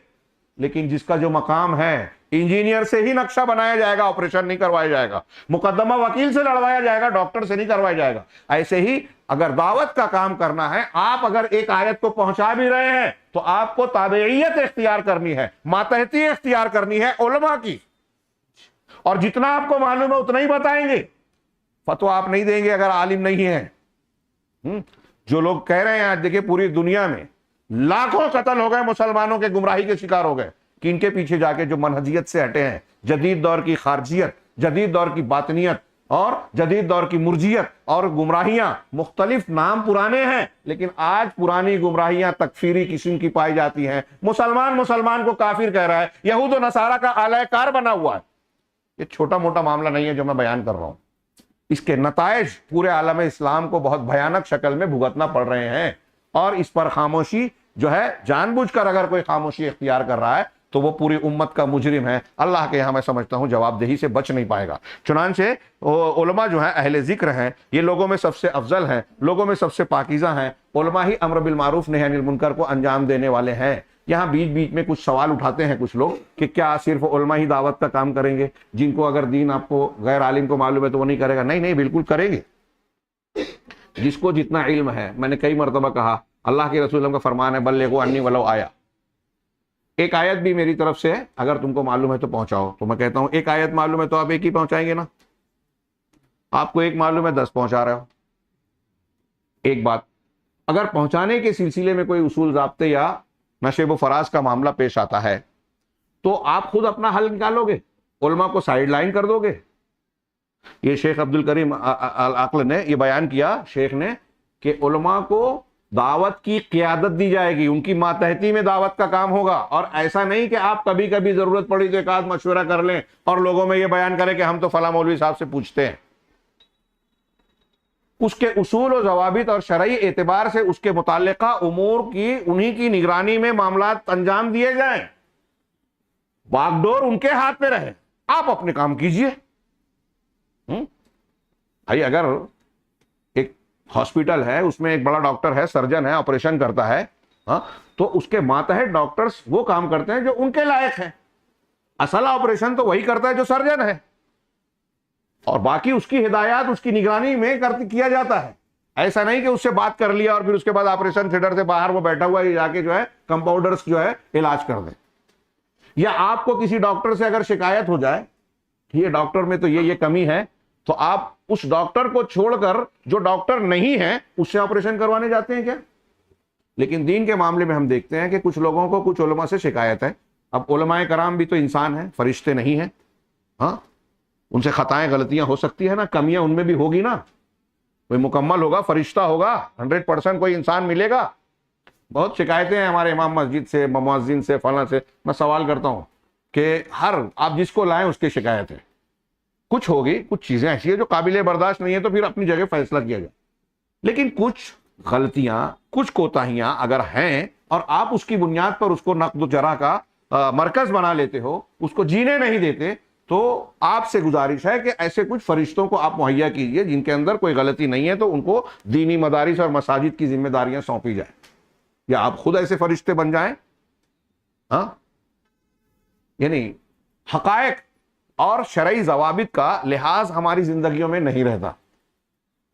لیکن جس کا جو مقام ہے، انجینئر سے ہی نقشہ بنایا جائے گا، آپریشن نہیں کروایا جائے گا، مقدمہ وکیل سے لڑوایا جائے گا، ڈاکٹر سے نہیں کروایا جائے گا۔ ایسے ہی اگر دعوت کا کام کرنا ہے، آپ اگر ایک آیت کو پہنچا بھی رہے ہیں تو آپ کو تابعیت اختیار کرنی ہے، ماتحتی اختیار کرنی ہے علماء کی، اور جتنا آپ کو معلوم ہے اتنا ہی بتائیں گے، فتویٰ آپ نہیں دیں گے اگر عالم نہیں ہے۔ جو لوگ کہہ رہے ہیں آج دیکھیں پوری دنیا میں لاکھوں قتل ہو گئے، مسلمانوں کے گمراہی کے شکار ہو گئے، کہ ان کے پیچھے جا کے جو منہجیت سے ہٹے ہیں، جدید دور کی خارجیت، جدید دور کی باطنیت اور جدید دور کی مرجیت اور گمراہیاں، مختلف نام پرانے ہیں لیکن آج پرانی گمراہیاں تکفیری قسم کی پائی جاتی ہیں۔ مسلمان کو کافر کہہ رہا ہے، یہود و نصارہ کا اعلی کار بنا ہوا ہے۔ یہ چھوٹا موٹا معاملہ نہیں ہے جو میں بیان کر رہا ہوں، اس کے نتائج پورے عالم اسلام کو بہت بھیانک شکل میں بھگتنا پڑ رہے ہیں، اور اس پر خاموشی جو ہے، جان بوجھ کر اگر کوئی خاموشی اختیار کر رہا ہے تو وہ پوری امت کا مجرم ہے، اللہ کے یہاں میں سمجھتا ہوں جواب دہی سے بچ نہیں پائے گا۔ چنانچہ علماء جو ہیں، اہل ذکر ہیں، یہ لوگوں میں سب سے افضل ہیں، لوگوں میں سب سے پاکیزہ ہیں، علماء ہی امر بالمعروف نہی عن المنکر کو انجام دینے والے ہیں۔ یہاں بیچ بیچ میں کچھ سوال اٹھاتے ہیں کچھ لوگ کہ کیا صرف علماء ہی دعوت کا کام کریں گے؟ جن کو اگر دین آپ کو غیر عالم کو معلوم ہے تو وہ نہیں کرے گا؟ نہیں، بالکل کریں گے، جس کو جتنا علم ہے۔ میں نے کئی مرتبہ کہا، اللہ کے رسول کا فرمان ہے، بلغوا عنی ولو آیا۔ ایک آیت بھی میری طرف سے اگر تم کو معلوم ہے تو پہنچاؤ، تو میں کہتا ہوں ایک آیت معلوم ہے تو آپ ایک ہی پہنچائیں گے نا؟ آپ کو ایک معلوم ہے 10 پہنچا رہے ہو۔ ایک بات، اگر پہنچانے کے سلسلے میں کوئی اصول ضابطے یا نشیب و فراز کا معاملہ پیش آتا ہے تو آپ خود اپنا حل نکالو گے، علماء کو سائیڈ لائن کر دو گے؟ یہ شیخ عبد الکریم العقل نے یہ بیان کیا، شیخ نے، کہ علماء کو دعوت کی قیادت دی جائے گی، ان کی ماتحتی میں دعوت کا کام ہوگا، اور ایسا نہیں کہ آپ کبھی کبھی ضرورت پڑی تو ایک آدھ مشورہ کر لیں اور لوگوں میں یہ بیان کریں کہ ہم تو فلاں مولوی صاحب سے پوچھتے ہیں۔ اس کے اصول و ضوابط اور شرعی اعتبار سے اس کے متعلقہ امور کی انہی کی نگرانی میں معاملات انجام دیے جائیں، باغ ڈور ان کے ہاتھ میں رہے، آپ اپنے کام کیجئے۔ بھائی اگر ایک ہاسپٹل ہے، اس میں ایک بڑا ڈاکٹر ہے، سرجن ہے، آپریشن کرتا ہے، تو اس کے ماتحت ڈاکٹرز وہ کام کرتے ہیں جو ان کے لائق ہیں۔ اصل آپریشن تو وہی کرتا ہے جو سرجن ہے، اور باقی اس کی ہدایات اس کی نگرانی میں کیا جاتا ہے۔ ایسا نہیں کہ اس سے بات کر لیا اور پھر اس کے بعد آپریشن تھیٹر سے باہر وہ بیٹھا ہوا ہے جا کے جو ہے کمپاؤنڈرز جو ہے علاج کر دیں۔ یا آپ کو کسی ڈاکٹر سے اگر شکایت ہو جائے کہ یہ ڈاکٹر میں تو یہ کمی ہے، تو آپ اس ڈاکٹر کو چھوڑ کر جو ڈاکٹر نہیں ہے اس سے آپریشن کروانے جاتے ہیں کیا؟ لیکن دین کے معاملے میں ہم دیکھتے ہیں کہ کچھ لوگوں کو کچھ علماء سے شکایت ہے۔ اب علماء کرام بھی تو انسان ہیں، فرشتے نہیں ہیں، ان سے خطائیں غلطیاں ہو سکتی ہے نا، کمیاں ان میں بھی ہوگی نا۔ کوئی مکمل ہوگا، فرشتہ ہوگا، 100% کوئی انسان ملے گا؟ بہت شکایتیں ہیں ہمارے امام مسجد سے، مؤذن سے، فلاں سے۔ میں سوال کرتا ہوں کہ آپ جس کو لائیں اس کی شکایت ہے، کچھ ہوگی، کچھ چیزیں ایسی ہیں جو قابل برداشت نہیں ہے تو پھر اپنی جگہ فیصلہ کیا جائے، لیکن کچھ غلطیاں، کچھ کوتاہیاں اگر ہیں اور آپ اس کی بنیاد پر اس کو نقد و جرح کا مرکز بنا لیتے ہو، اس کو جینے نہیں دیتے، تو آپ سے گزارش ہے کہ ایسے کچھ فرشتوں کو آپ مہیا کیجئے جن کے اندر کوئی غلطی نہیں ہے، تو ان کو دینی مدارس اور مساجد کی ذمہ داریاں سونپی جائیں، یا آپ خود ایسے فرشتے بن جائیں۔ یعنی حقائق اور شرعی ضوابط کا لحاظ ہماری زندگیوں میں نہیں رہتا،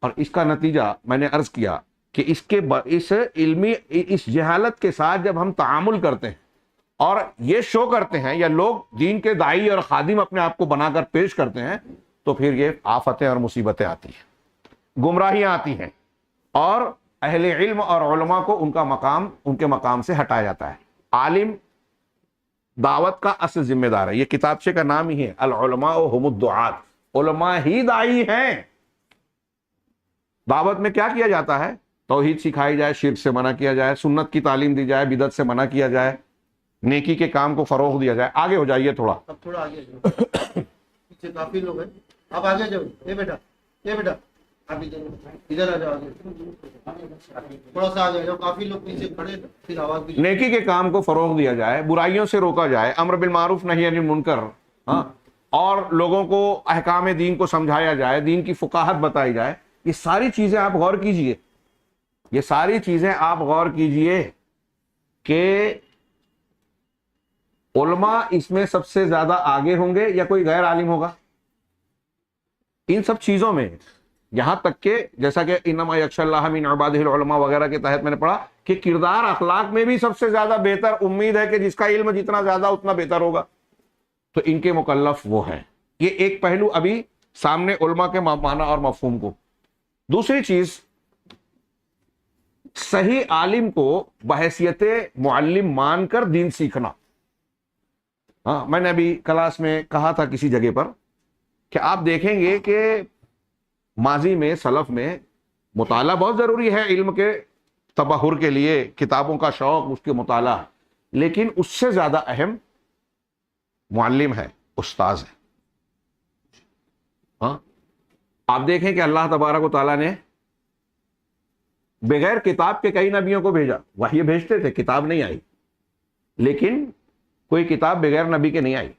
اور اس کا نتیجہ میں نے عرض کیا کہ اس علمی اس جہالت کے ساتھ جب ہم تعامل کرتے ہیں اور یہ شو کرتے ہیں یا لوگ دین کے داعی اور خادم اپنے آپ کو بنا کر پیش کرتے ہیں، تو پھر یہ آفتیں اور مصیبتیں آتی ہیں، گمراہیاں آتی ہیں، اور اہل علم اور علماء کو ان کے مقام سے ہٹایا جاتا ہے۔ عالم دعوت کا اصل ذمہ دار ہے، یہ کتابچے کا نام ہی ہے العلماء هم الدعات، علماء ہی داعی ہیں۔ دعوت میں کیا کیا جاتا ہے؟ توحید سکھائی جائے، شرک سے منع کیا جائے، سنت کی تعلیم دی جائے، بدعت سے منع کیا جائے، نیکی کے کام کو فروغ دیا جائے۔ آگے ہو جائیے تھوڑا، اب تھوڑا آگے جاؤ، پیچھے کافی لوگ ہیں، اب آگے جاؤ، یہ بیٹا آپ ادھر آ جاؤ، آگے تھوڑا سا آگے جاؤ، کافی لوگ پیچھے کھڑے، پھر آواز بھی۔ نیکی کے کام کو فروغ دیا جائے، برائیوں سے روکا جائے، امر بالمعروف نہی عن المنکر، اور لوگوں کو احکام دین کو سمجھایا جائے، دین کی فقاہت بتائی جائے۔ یہ ساری چیزیں آپ غور کیجئے، یہ ساری چیزیں آپ غور کیجئے کہ علماء اس میں سب سے زیادہ آگے ہوں گے یا کوئی غیر عالم ہوگا ان سب چیزوں میں؟ یہاں تک کہ جیسا کہ انما یخشی اللہ من عبادہ العلماء وغیرہ کے تحت میں نے پڑھا کہ کردار اخلاق میں بھی سب سے زیادہ بہتر امید ہے کہ جس کا علم جتنا زیادہ اتنا بہتر ہوگا، تو ان کے مکلف وہ ہیں۔ یہ ایک پہلو ابھی سامنے علماء کے معنی اور مفہوم کو۔ دوسری چیز، صحیح عالم کو بحیثیت معلم مان کر دین سیکھنا۔ میں نے ابھی کلاس میں کہا تھا کسی جگہ پر کہ آپ دیکھیں گے کہ ماضی میں سلف میں مطالعہ بہت ضروری ہے علم کے تبحر کے لیے، کتابوں کا شوق، اس کے مطالعہ، لیکن اس سے زیادہ اہم معلم ہے، استاذ ہے۔ آپ دیکھیں کہ اللہ تبارک و تعالیٰ نے بغیر کتاب کے کئی نبیوں کو بھیجا، وحی بھیجتے تھے، کتاب نہیں آئی، لیکن کوئی کتاب بغیر نبی کے نہیں آئی،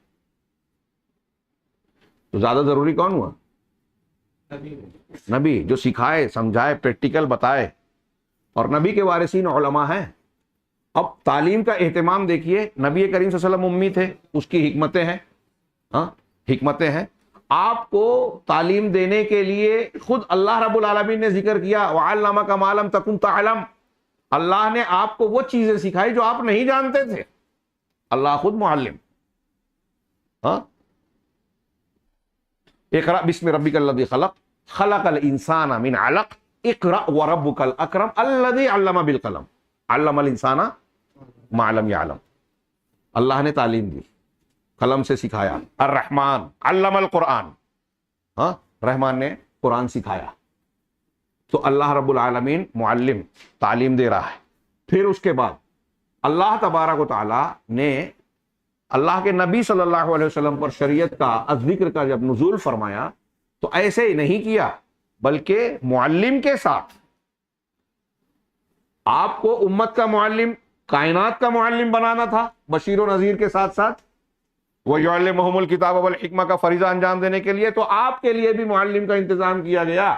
تو زیادہ ضروری کون ہوا؟ نبی، جو سکھائے، سمجھائے، پریکٹیکل بتائے، اور نبی کے وارثین علماء ہیں۔ اب تعلیم کا اہتمام دیکھیے، نبی کریم صلی اللہ علیہ وسلم امی تھے، اس کی حکمتیں ہیں، حکمتیں ہیں۔ آپ کو تعلیم دینے کے لیے خود اللہ رب العالمین نے ذکر کیا وَعَلَّمَكَ مَا لَمْ تَكُنْ تَعْلَمْ، اللہ نے آپ کو وہ چیزیں سکھائی جو آپ نہیں جانتے تھے، اللہ خود معلم۔ اقرأ بسم ربک الذی خلق، خلق الانسان من علق، اقرأ وربک الاکرم الذی علم بالقلم، علم الانسان ما لم یعلم۔ اللہ نے تعلیم دی، قلم سے سکھایا۔ الرحمن علم القرآن، رحمان نے قرآن سکھایا۔ تو اللہ رب العالمین معلم، تعلیم دے رہا ہے۔ پھر اس کے بعد اللہ تبارک و تعالی نے اللہ کے نبی صلی اللہ علیہ وسلم پر شریعت کا ذکر کا جب نزول فرمایا تو ایسے ہی نہیں کیا، بلکہ معلم کے ساتھ آپ کو امت کا معلم، کائنات کا معلم بنانا تھا، بشیر و نذیر کے ساتھ ساتھ وَيُعَلِّمُهُمُ الْكِتَابَ وَالْحِكْمَةَ کا فریضہ انجام دینے کے لیے، تو آپ کے لیے بھی معلم کا انتظام کیا گیا۔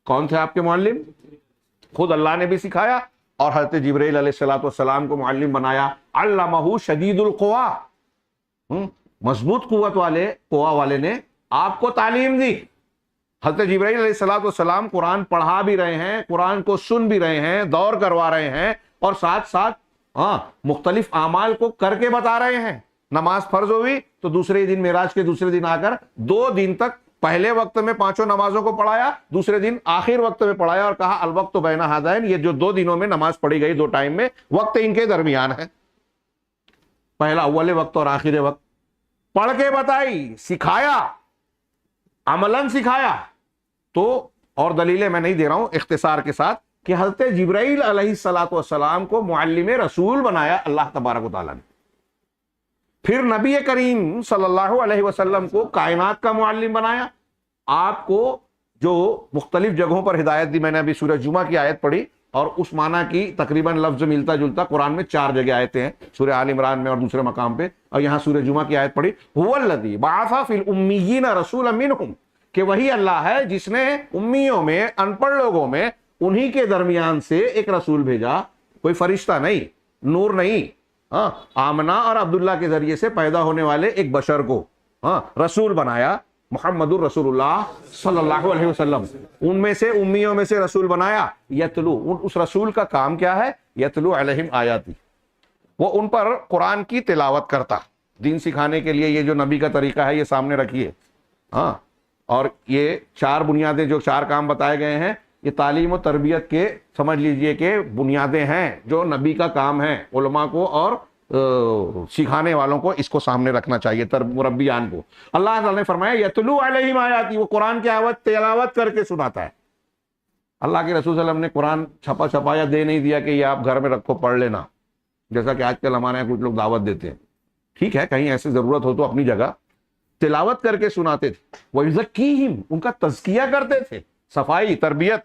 کون تھے آپ کے معلم؟ خود اللہ نے بھی سکھایا، اور حضرت جبرائیل علیہ السلام کو معلم بنایا۔ علمہ شدید القوا، مضبوط قوت والے نے آپ کو تعلیم دی۔ حضرت جبرائیل علیہ السلام قرآن پڑھا بھی رہے ہیں، قرآن کو سن بھی رہے ہیں، دور کروا رہے ہیں، اور ساتھ ساتھ مختلف اعمال کو کر کے بتا رہے ہیں۔ نماز فرض ہوئی تو دوسرے دن، معراج کے دوسرے دن آ کر 2 دن تک پہلے وقت میں 5 نمازوں کو پڑھایا، دوسرے دن آخر وقت میں پڑھایا، اور کہا الوقت بین ہذین، یہ جو 2 دنوں میں نماز پڑھی گئی 2 ٹائم میں، وقت ان کے درمیان ہے، پہلا اول وقت اور آخر وقت۔ پڑھ کے بتائی، سکھایا، عملاً سکھایا۔ تو اور دلیلیں میں نہیں دے رہا ہوں، اختصار کے ساتھ، کہ حضرت جبرائیل علیہ السلام کو معلم رسول بنایا اللہ تبارک و تعالیٰ نے۔ پھر نبی کریم صلی اللہ علیہ وسلم کو کائنات کا معلم بنایا۔ آپ کو جو مختلف جگہوں پر ہدایت دی، میں نے ابھی سورہ جمعہ کی آیت پڑھی، اور اس معنی کی تقریباً لفظ ملتا جلتا قرآن میں 4 جگہ آیتیں ہیں، سورہ آل عمران میں اور دوسرے مقام پہ، اور یہاں سورہ جمعہ کی آیت پڑھی هو الذی بعث فی الامیین رسولا منہم، کہ وہی اللہ ہے جس نے امیوں میں، ان پڑھ لوگوں میں، انہی کے درمیان سے ایک رسول بھیجا، کوئی فرشتہ نہیں، نور نہیں، آمنہ اور عبداللہ کے ذریعے سے پیدا ہونے والے ایک بشر کو، ہاں رسول بنایا محمد الرسول اللہ صلی اللہ علیہ وسلم، ان میں سے امیوں میں سے رسول بنایا، یتلو، اس رسول کا کام کیا ہے؟ یتلو علیہم آیاتی، وہ ان پر قرآن کی تلاوت کرتا، دین سکھانے کے لیے یہ جو نبی کا طریقہ ہے یہ سامنے رکھیے. ہاں، اور یہ چار بنیادیں جو چار کام بتائے گئے ہیں یہ تعلیم و تربیت کے سمجھ لیجئے کہ بنیادیں ہیں جو نبی کا کام ہے، علماء کو اور سکھانے والوں کو اس کو سامنے رکھنا چاہیے، مربیان کو. اللہ تعالیٰ نے فرمایا یتلو علیہم آیاتی، وہ قرآن کی تلاوت کر کے سناتا ہے. اللہ کے رسول صلی اللہ علیہ وسلم نے قرآن چھپا چھپایا دے نہیں دیا کہ یہ آپ گھر میں رکھو پڑھ لینا، جیسا کہ آج کل ہمارے یہاں کچھ لوگ دعوت دیتے ہیں. ٹھیک ہے، کہیں ایسی ضرورت ہو تو اپنی جگہ تلاوت کر کے سناتے تھے. وَيُزَكِّيهِمْ، ان کا تزکیہ کرتے تھے، صفائی، تربیت،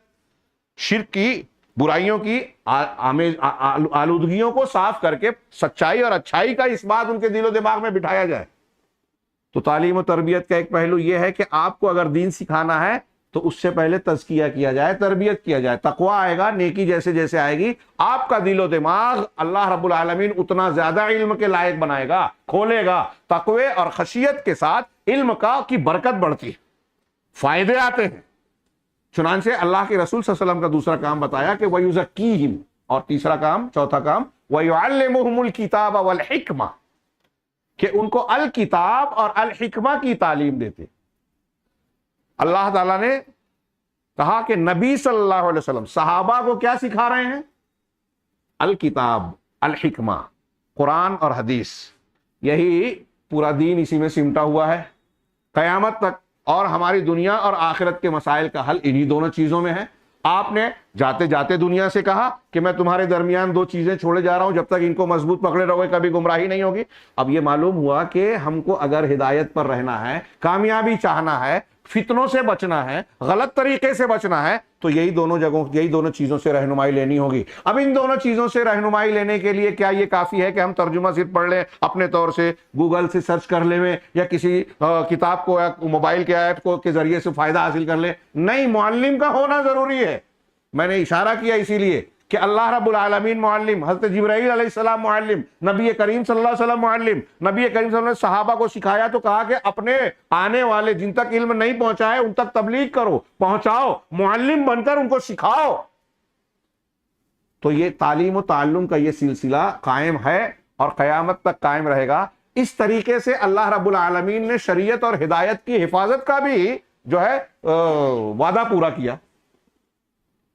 شرک کی، برائیوں کی آلودگیوں کو صاف کر کے سچائی اور اچھائی کا اس بات ان کے دل و دماغ میں بٹھایا جائے. تو تعلیم و تربیت کا ایک پہلو یہ ہے کہ آپ کو اگر دین سکھانا ہے تو اس سے پہلے تزکیہ کیا جائے، تربیت کیا جائے، تقوی آئے گا، نیکی جیسے جیسے آئے گی آپ کا دل و دماغ اللہ رب العالمین اتنا زیادہ علم کے لائق بنائے گا، کھولے گا. تقوی اور خشیت کے ساتھ علم کی برکت بڑھتی ہے، فائدے آتے ہیں. چنانچہ اللہ کے رسول صلی اللہ علیہ وسلم کا دوسرا کام بتایا کہ وَيُزَكِّيهِمْ، اور تیسرا کام، چوتھا کام، وَيُعَلِّمُهُمُ الْكِتَابَ وَالْحِكْمَةَ، کہ ان کو الکتاب اور الحکمہ کی تعلیم دیتے. اللہ تعالیٰ نے کہا کہ نبی صلی اللہ علیہ وسلم صحابہ کو کیا سکھا رہے ہیں؟ الکتاب، الحکمہ، قرآن اور حدیث. یہی پورا دین اسی میں سمٹا ہوا ہے قیامت تک، اور ہماری دنیا اور آخرت کے مسائل کا حل انہی دونوں چیزوں میں ہے. آپ نے جاتے جاتے دنیا سے کہا کہ میں تمہارے درمیان دو چیزیں چھوڑے جا رہا ہوں، جب تک ان کو مضبوط پکڑے رہو گے کبھی گمراہی نہیں ہوگی. اب یہ معلوم ہوا کہ ہم کو اگر ہدایت پر رہنا ہے، کامیابی چاہنا ہے، فتنوں سے بچنا ہے، غلط طریقے سے بچنا ہے، تو یہی دونوں چیزوں سے رہنمائی لینی ہوگی. اب ان دونوں چیزوں سے رہنمائی لینے کے لیے کیا یہ کافی ہے کہ ہم ترجمہ صرف پڑھ لیں اپنے طور سے، گوگل سے سرچ کر لیں یا کسی کتاب کو یا موبائل کے ایپ کو کے ذریعے سے فائدہ حاصل کر لیں؟ نہیں، معلم کا ہونا ضروری ہے. میں نے اشارہ کیا اسی لیے کہ اللہ رب العالمین معلم، حضرت جبرائیل علیہ السلام معلم، نبی کریم صلی اللہ علیہ وسلم معلم. نبی کریم صلی اللہ علیہ وسلم نے صحابہ کو سکھایا تو کہا کہ اپنے آنے والے جن تک علم نہیں پہنچا ہے ان تک تبلیغ کرو، پہنچاؤ، معلم بن کر ان کو سکھاؤ. تو یہ تعلیم و تعلم کا یہ سلسلہ قائم ہے اور قیامت تک قائم رہے گا. اس طریقے سے اللہ رب العالمین نے شریعت اور ہدایت کی حفاظت کا بھی جو ہے وعدہ پورا کیا.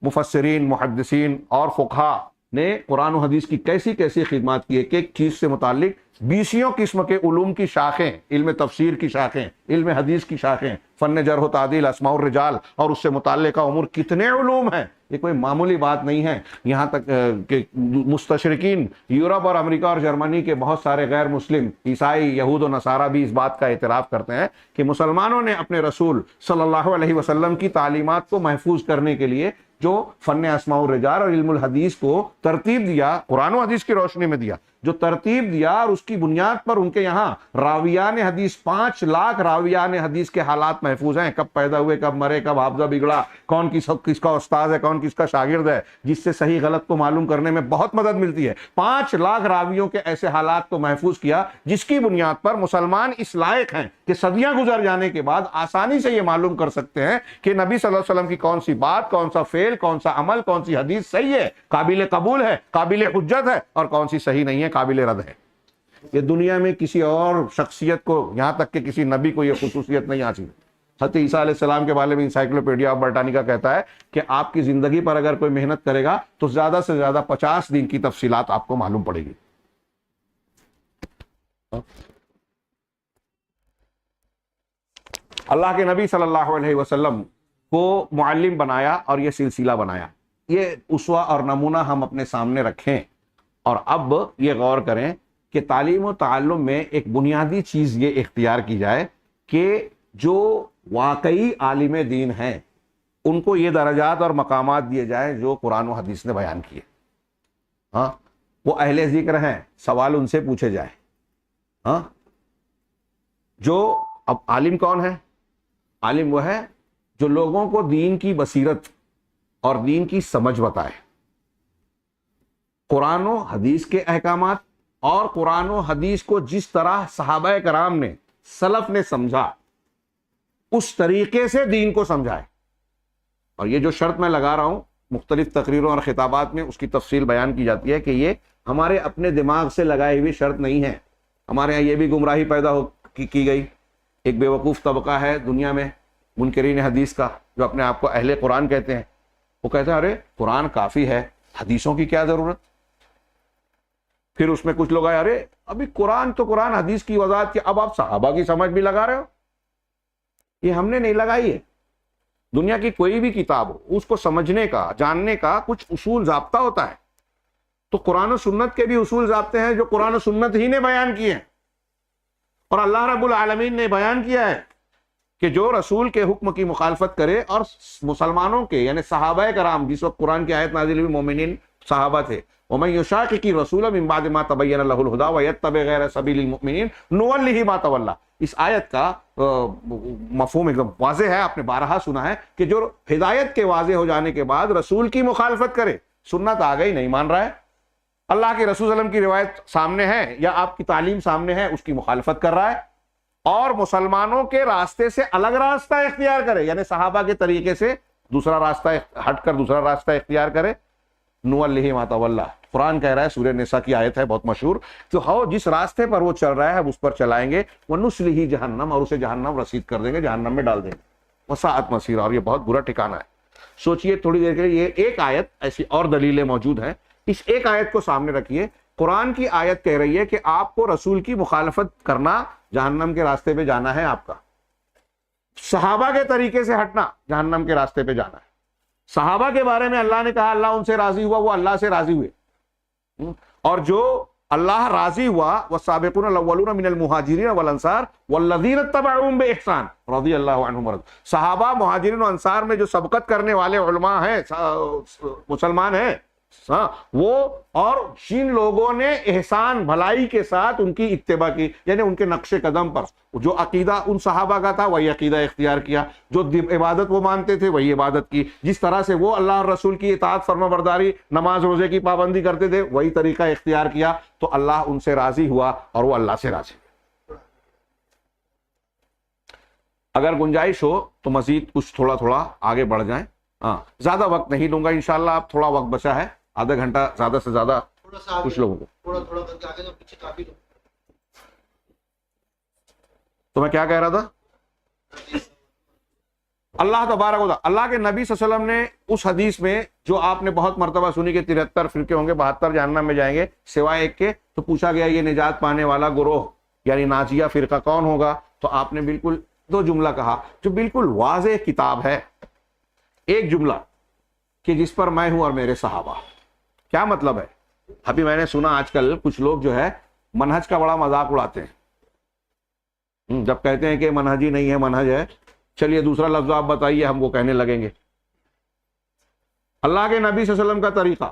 مفسرین، محدثین اور فقہا نے قرآن و حدیث کی کیسی کیسی خدمات کی، ایک ایک چیز سے متعلق 20 قسم کے علوم کی شاخیں، علم تفسیر کی شاخیں، علم حدیث کی شاخیں، فن جرح و تعدیل، اسماء الرجال اور اس سے متعلقہ امور، کتنے علوم ہیں. یہ کوئی معمولی بات نہیں ہے. یہاں تک کہ مستشرقین یورپ اور امریکہ اور جرمنی کے بہت سارے غیر مسلم، عیسائی، یہود و نصارہ بھی اس بات کا اعتراف کرتے ہیں کہ مسلمانوں نے اپنے رسول صلی اللہ علیہ وسلم کی تعلیمات کو محفوظ کرنے کے لیے جو فن اسماء الرجال اور علم الحدیث کو ترتیب دیا، قرآن و حدیث کی روشنی میں دیا، جو ترتیب دیا، اور اس کی بنیاد پر ان کے یہاں راویان حدیث 5 لاکھ راویان حدیث کے حالات محفوظ ہیں. کب پیدا ہوئے، کب مرے، کب حافظہ بگڑا، کون کس کا استاد ہے، کون کس کا شاگرد ہے، جس سے صحیح غلط کو معلوم کرنے میں بہت مدد ملتی ہے. 5 لاکھ راویوں کے ایسے حالات کو محفوظ کیا جس کی بنیاد پر مسلمان اس لائق ہیں کہ صدیاں گزر جانے کے بعد آسانی سے یہ معلوم کر سکتے ہیں کہ نبی صلی اللہ علیہ وسلم کی کون سی بات، کون سا فعل، کون سا عمل، کون سی حدیث صحیح ہے، قابل قبول ہے، قابل حجت ہے، اور کون سی صحیح نہیں ہے، قابل رد ہے. یہ دنیا میں کسی اور شخصیت کو، یہاں تک کہ کسی نبی کو یہ خصوصیت نہیں حاصل. حضرت عیسیٰ علیہ السلام کے بارے میں انسائکلوپیڈیا آف برٹانیکا کہتا ہے کہ آپ کی زندگی پر اگر کوئی محنت کرے گا تو زیادہ سے زیادہ 50 دن کی تفصیلات آپ کو معلوم پڑے گی. اللہ کے نبی صلی اللہ علیہ وسلم کو معلم بنایا اور یہ سلسلہ بنایا. یہ اسوہ اور نمونہ ہم اپنے سامنے رکھیں، اور اب یہ غور کریں کہ تعلیم و تعلم میں ایک بنیادی چیز یہ اختیار کی جائے کہ جو واقعی عالم دین ہیں ان کو یہ درجات اور مقامات دیے جائیں جو قرآن و حدیث نے بیان کیے. ہاں، وہ اہل ذکر ہیں، سوال ان سے پوچھے جائیں. ہاں، جو اب عالم کون ہے؟ عالم وہ ہے جو لوگوں کو دین کی بصیرت اور دین کی سمجھ بتائے، قرآن و حدیث کے احکامات اور قرآن و حدیث کو جس طرح صحابہ کرام نے سلف نے سمجھا اس طریقے سے دین کو سمجھائے. اور یہ جو شرط میں لگا رہا ہوں مختلف تقریروں اور خطابات میں اس کی تفصیل بیان کی جاتی ہے کہ یہ ہمارے اپنے دماغ سے لگائی ہوئی شرط نہیں ہے. ہمارے یہاں یہ بھی گمراہی پیدا کی گئی. ایک بیوقوف طبقہ ہے دنیا میں منکرین حدیث کا جو اپنے آپ کو اہل قرآن کہتے ہیں. وہ کہتے ہیں ارے قرآن کافی ہے, حدیثوں کی کیا ضرورت. پھر اس میں کچھ لوگ آئے ارے ابھی قرآن تو قرآن حدیث کی وضاحت کی, اب آپ صحابہ کی سمجھ بھی لگا رہے ہو. یہ ہم نے نہیں لگائی ہے. دنیا کی کوئی بھی کتاب ہو اس کو سمجھنے کا جاننے کا کچھ اصول ضابطہ ہوتا ہے. تو قرآن و سنت کے بھی اصول ضابطے ہیں جو قرآن و سنت ہی نے بیان کیے ہیں. اور اللہ رب العالمین نے بیان کیا ہے کہ جو رسول کے حکم کی مخالفت کرے, اور مسلمانوں کے یعنی صحابہ کرام جس وقت قرآن کی آیت نازل ہوئی مومنین صحابہ تھے, وَمَن يُشَاقِقِ الرَّسُولَ مِن بَعْدِ مَا تَبَيَّنَ لَهُ الْهُدَىٰ وَيَتَّبِعْ غَيْرَ سَبِيلِ الْمُؤْمِنِينَ نُوَلِّهِ مَا تَوَلَّىٰ. اس آیت کا مفہوم ایک دم واضح ہے, آپ نے بارہا سنا ہے کہ جو ہدایت کے واضح ہو جانے کے بعد رسول کی مخالفت کرے, سنت آ گئی نہیں مان رہا ہے, اللہ کے رسول صلی اللہ علیہ وسلم کی روایت سامنے ہے یا آپ کی تعلیم سامنے ہے, اس کی مخالفت کر رہا ہے, اور مسلمانوں کے راستے سے الگ راستہ اختیار کرے یعنی صحابہ کے طریقے سے دوسرا راستہ ہٹ کر دوسرا راستہ اختیار کرے, نُوَلِّهِ مَا تَوَلَّىٰ. قرآن کہہ رہا ہے, سورہ نساء کی آیت ہے بہت مشہور, تو ہو جس راستے پر وہ چل رہا ہے ہم اس پر چلائیں گے, وَنُصْلِهِ جہنم, اور اسے جہنم رسید کر دیں گے, جہنم میں ڈال دیں گے, وَسَاءَتْ مَصِيرًا, اور یہ بہت برا ٹھکانہ ہے. سوچئے تھوڑی دیر کے لیے, یہ ایک آیت, ایسی اور دلیلیں موجود ہیں, اس ایک آیت کو سامنے رکھیے. قرآن کی آیت کہہ رہی ہے کہ آپ کو رسول کی مخالفت کرنا جہنم کے راستے پہ جانا ہے, آپ کا صحابہ کے طریقے سے ہٹنا جہنم کے راستے پہ جانا ہے. صحابہ کے بارے میں اللہ نے کہا اللہ ان سے راضی ہوا, وہ اللہ سے راضی ہوئے, اور جو اللہ راضی ہوا والسابقون الاولون من المہاجرین والانصار والذین اتبعوہم بإحسان رضی اللہ عنہم ورضوا. صحابہ مہاجرین و انصار میں جو سبقت کرنے والے علماء ہیں, مسلمان ہیں, وہ اور جن لوگوں نے احسان بھلائی کے ساتھ ان کی اتباع کی یعنی ان کے نقش قدم پر جو عقیدہ ان صحابہ کا تھا وہی عقیدہ اختیار کیا, جو عبادت وہ مانتے تھے وہی عبادت کی, جس طرح سے وہ اللہ اور رسول کی اطاعت فرما برداری نماز روزے کی پابندی کرتے تھے وہی طریقہ اختیار کیا, تو اللہ ان سے راضی ہوا اور وہ اللہ سے راضی. اگر گنجائش ہو تو مزید کچھ تھوڑا تھوڑا آگے بڑھ جائیں. زیادہ وقت نہیں لوں گا انشاءاللہ, آپ تھوڑا وقت بچا ہے, آدھا گھنٹہ زیادہ سے زیادہ کچھ لوگوں کو. تھوڑا تھوڑا کر کے آگے جاؤ, پیچھے کافی لوگ. تو میں کیا کہہ رہا تھا, اللہ تبارک و تعالی, اللہ کے نبی صلی اللہ علیہ وسلم نے اس حدیث میں جو آپ نے بہت مرتبہ سنی کہ 73 فرقے ہوں گے, 72 جہنم میں جائیں گے سوائے ایک کے, تو پوچھا گیا یہ نجات پانے والا گروہ یعنی ناجیہ فرقہ کون ہوگا, تو آپ نے بالکل دو جملہ کہا جو بالکل واضح کتاب ہے. ایک جملہ کہ جس پر میں ہوں اور میرے صحابہ. کیا مطلب ہے؟ ابھی میں نے سنا آج کل کچھ لوگ جو ہے منہج کا بڑا مذاق اڑاتے ہیں, جب کہتے ہیں کہ منہجی نہیں ہے منہج ہے, چلیے دوسرا لفظ آپ بتائیے, ہم وہ کہنے لگیں گے. اللہ کے نبی صلی اللہ علیہ وسلم کا طریقہ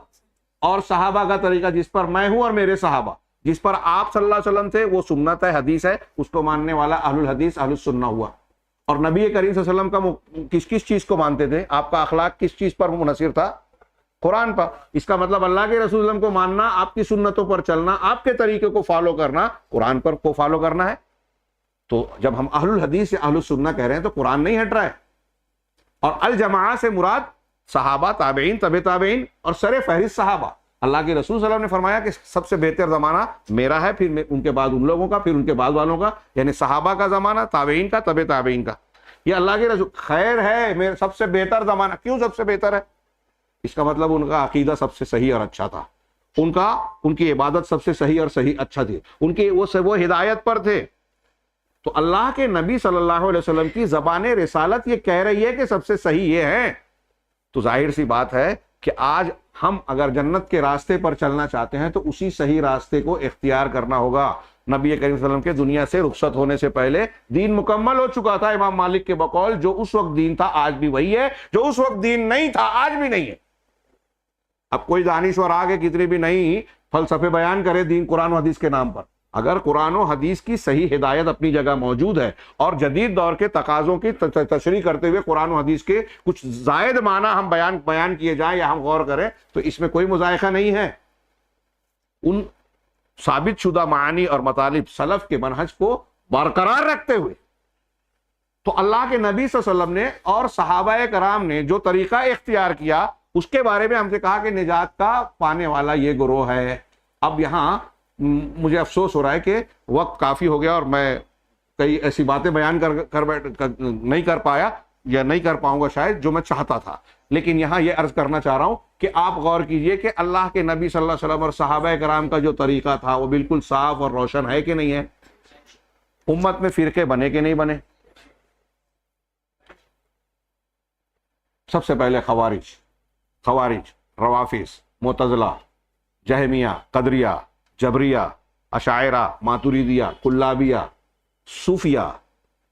اور صحابہ کا طریقہ جس پر میں ہوں اور میرے صحابہ, جس پر آپ صلی اللہ علیہ وسلم تھے وہ سنت ہے, حدیث ہے, اس کو ماننے والا اہل الحدیث اہل السنہ ہوا. اور نبی کریم صلی اللہ علیہ وسلم کا کس کس چیز کو مانتے تھے, آپ کا اخلاق کس چیز پر منحصر تھا, قرآن پر. اس کا مطلب اللہ کے رسول صلی اللہ علیہ وسلم کو ماننا, آپ کی سنتوں پر چلنا, آپ کے طریقے کو فالو کرنا, قرآن پر کو فالو کرنا ہے. تو جب ہم اہل الحدیث یا اہل السنہ کہہ رہے ہیں تو قرآن نہیں ہٹ رہا ہے. اور الجماعہ سے مراد صحابہ, تابعین, تبع تابعین اور سر فہرست صحابہ. اللہ کے رسول صلی اللہ علیہ وسلم نے فرمایا کہ سب سے بہتر زمانہ میرا ہے, پھر ان کے بعد ان لوگوں کا, پھر ان کے بعد والوں کا, یعنی صحابہ کا زمانہ, تابعین کا, تبع تابعین کا. یہ اللہ کے رسول خیر ہے, سب سے بہتر زمانہ. کیوں سب سے بہتر ہے؟ اس کا مطلب ان کا عقیدہ سب سے صحیح اور اچھا تھا, ان کی عبادت سب سے صحیح اور صحیح اچھا تھی, ان کی وہ ہدایت پر تھے. تو اللہ کے نبی صلی اللہ علیہ وسلم کی زبان رسالت یہ کہہ رہی ہے کہ سب سے صحیح یہ ہے. تو ظاہر سی بات ہے کہ آج ہم اگر جنت کے راستے پر چلنا چاہتے ہیں تو اسی صحیح راستے کو اختیار کرنا ہوگا. نبی کریم صلی اللہ علیہ وسلم کے دنیا سے رخصت ہونے سے پہلے دین مکمل ہو چکا تھا. امام مالک کے بقول جو اس وقت دین تھا آج بھی وہی ہے, جو اس وقت دین نہیں تھا آج بھی نہیں ہے. اب کوئی دانشور آگے کتنی بھی نہیں فلسفے بیان کرے دین قرآن و حدیث کے نام پر, اگر قرآن و حدیث کی صحیح ہدایت اپنی جگہ موجود ہے اور جدید دور کے تقاضوں کی تشریح کرتے ہوئے قرآن و حدیث کے کچھ زائد معنی ہم بیان کیے جائیں یا ہم غور کریں تو اس میں کوئی مذائقہ نہیں ہے. ان ثابت شدہ معانی اور مطالب سلف کے منہج کو برقرار رکھتے ہوئے. تو اللہ کے نبی صلی اللہ علیہ وسلم نے اور صحابہ کرام نے جو طریقہ اختیار کیا اس کے بارے میں ہم سے کہا کہ نجات کا پانے والا یہ گروہ ہے. اب یہاں مجھے افسوس ہو رہا ہے کہ وقت کافی ہو گیا اور میں کئی ایسی باتیں بیان نہیں کر پایا یا نہیں کر پاؤں گا شاید جو میں چاہتا تھا. لیکن یہاں یہ عرض کرنا چاہ رہا ہوں کہ آپ غور کیجئے کہ اللہ کے نبی صلی اللہ علیہ وسلم اور صحابہ کرام کا جو طریقہ تھا وہ بالکل صاف اور روشن ہے کہ نہیں ہے؟ امت میں فرقے بنے کہ نہیں بنے؟ سب سے پہلے خوارج، روافظ، معتزلہ، جہمیہ، قدریہ، جبریہ، اشاعرہ، ماتریدیہ، کلابیہ، صوفیہ،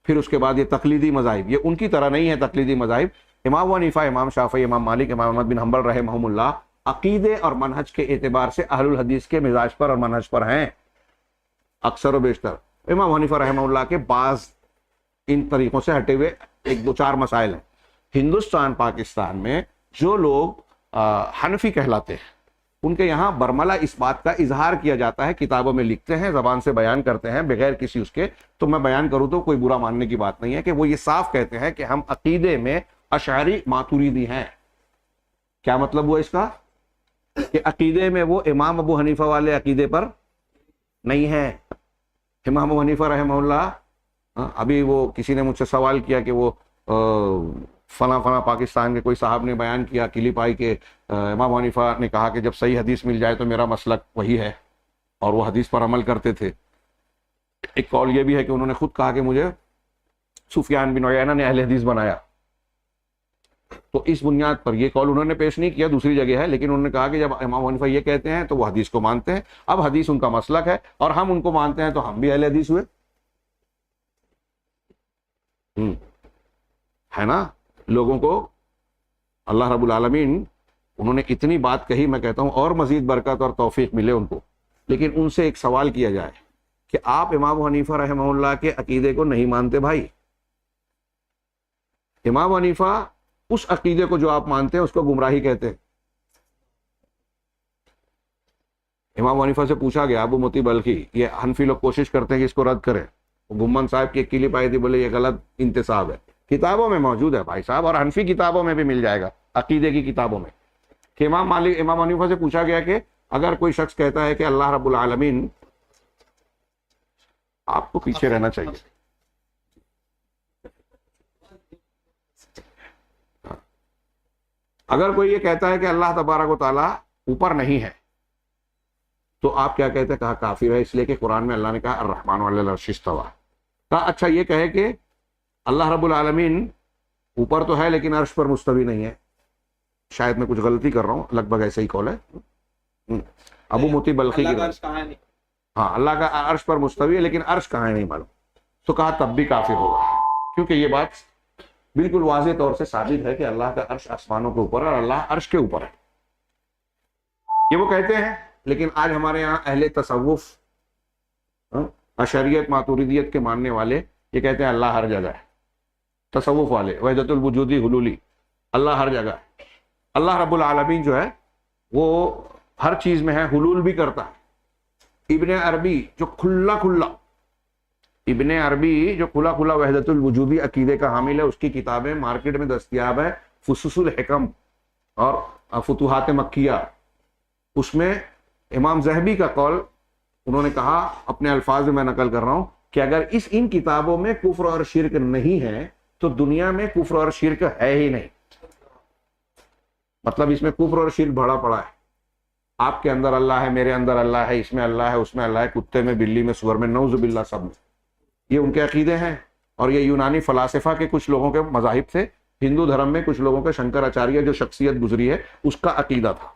پھر اس کے بعد یہ تقلیدی مذاہب. یہ ان کی طرح نہیں ہے تقلیدی مذاہب. امام ابو حنیفہ، امام شافعی، امام مالک، امام احمد بن حنبل رحمہم اللہ عقیدے اور منہج کے اعتبار سے اہل الحدیث کے مزاج پر اور منہج پر ہیں اکثر و بیشتر. امام حنیفہ رحمہ اللہ کے بعض ان طریقوں سے ہٹے ہوئے ایک دو چار مسائل ہیں. ہندوستان پاکستان میں جو لوگ حنفی کہلاتے ہیں ان کے یہاں برملا اس بات کا اظہار کیا جاتا ہے، کتابوں میں لکھتے ہیں، زبان سے بیان کرتے ہیں بغیر کسی اس کے. تو میں بیان کروں تو کوئی برا ماننے کی بات نہیں ہے کہ وہ یہ صاف کہتے ہیں کہ ہم عقیدے میں اشعری ماتریدی ہیں. کیا مطلب ہوا اس کا؟ کہ عقیدے میں وہ امام ابو حنیفہ والے عقیدے پر نہیں ہے. امام ابو حنیفہ رحمہ اللہ، ابھی وہ کسی نے مجھ سے سوال کیا کہ وہ فلاں پاکستان کے کوئی صاحب نے بیان کیا کلپ آئی کہ امام حنیفہ نے کہا کہ جب صحیح حدیث مل جائے تو میرا مسلک وہی ہے، اور وہ حدیث پر عمل کرتے تھے. ایک قول یہ بھی ہے کہ انہوں نے خود کہا کہ مجھے سفیان بن عیینہ نے اہل حدیث بنایا. تو اس بنیاد پر یہ قول انہوں نے پیش نہیں کیا، دوسری جگہ ہے، لیکن انہوں نے کہا کہ جب امام حنیفہ یہ کہتے ہیں تو وہ حدیث کو مانتے ہیں. اب حدیث ان کا مسلک ہے اور ہم ان کو مانتے ہیں تو ہم بھی اہل حدیث ہوئے، ہے نا. لوگوں کو اللہ رب العالمین انہوں نے اتنی بات کہی، میں کہتا ہوں اور مزید برکت اور توفیق ملے ان کو. لیکن ان سے ایک سوال کیا جائے کہ آپ امام حنیفہ رحمہ اللہ کے عقیدے کو نہیں مانتے بھائی. امام حنیفہ اس عقیدے کو جو آپ مانتے ہیں اس کو گمراہی کہتے ہیں. امام حنیفہ سے پوچھا گیا، ابو متی بلخی، یہ حنفی لوگ کوشش کرتے ہیں کہ اس کو رد کریں. گمن صاحب کی ایک کلپ آئی تھی، بولے یہ غلط انتصاب ہے. کتابوں میں موجود ہے بھائی صاحب، اور حنفی کتابوں میں بھی مل جائے گا، عقیدے کی کتابوں میں، کہ امام حنیفہ سے پوچھا گیا کہ اگر کوئی شخص کہتا ہے کہ اللہ رب العالمین، آپ کو پیچھے رہنا چاہیے، اگر کوئی یہ کہتا ہے کہ اللہ تبارک و تعالیٰ اوپر نہیں ہے تو آپ کیا کہتے ہیں؟ کہا کافر ہے، اس لیے کہ قرآن میں اللہ نے کہا الرحمن علی العرش استویٰ. کہا اچھا یہ کہے کہ اللہ رب العالمین اوپر تو ہے لیکن عرش پر مستوی نہیں ہے. شاید میں کچھ غلطی کر رہا ہوں، لگ بھگ ایسا ہی قول ہے ابو متی بلخی کی. ہاں، اللہ کا عرش پر مستوی ہے لیکن عرش کہاں ہے نہیں معلوم. تو کہا تب بھی کافر ہوگا، کیونکہ یہ بات بالکل واضح طور سے ثابت ہے کہ اللہ کا عرش آسمانوں کے اوپر ہے اور اللہ عرش کے اوپر ہے. یہ وہ کہتے ہیں. لیکن آج ہمارے یہاں اہل تصوف، اشعریت ماتریدیت کے ماننے والے یہ کہتے ہیں اللہ ہر جگہ ہے. تصوف والے وحدت الوجودی حلولی، اللہ ہر جگہ ہے. اللہ رب العالمین جو ہے وہ ہر چیز میں ہے، حلول بھی کرتا ہے. ابن عربی جو کھلا کھلا وحدت الوجودی عقیدے کا حامل ہے، اس کی کتابیں مارکیٹ میں دستیاب ہے، فصوص الحکم اور فتوحات مکیہ. اس میں امام ذہبی کا قول انہوں نے کہا، اپنے الفاظ میں نقل کر رہا ہوں، کہ اگر ان کتابوں میں کفر اور شرک نہیں ہے تو دنیا میں کفر اور شرک ہے ہی نہیں. مطلب اس میں کفر اور شرک بھرا پڑا ہے. آپ کے اندر اللہ ہے، میرے اندر اللہ ہے، اس میں اللہ ہے، اس میں اللہ ہے، کتے میں، بلی میں، سور میں، نعوذ باللہ سب میں. یہ ان کے عقیدے ہیں. اور یہ یونانی فلاسفہ کے کچھ لوگوں کے مذاہب تھے. ہندو دھرم میں کچھ لوگوں کا شنکر آچاریہ جو شخصیت گزری ہے اس کا عقیدہ تھا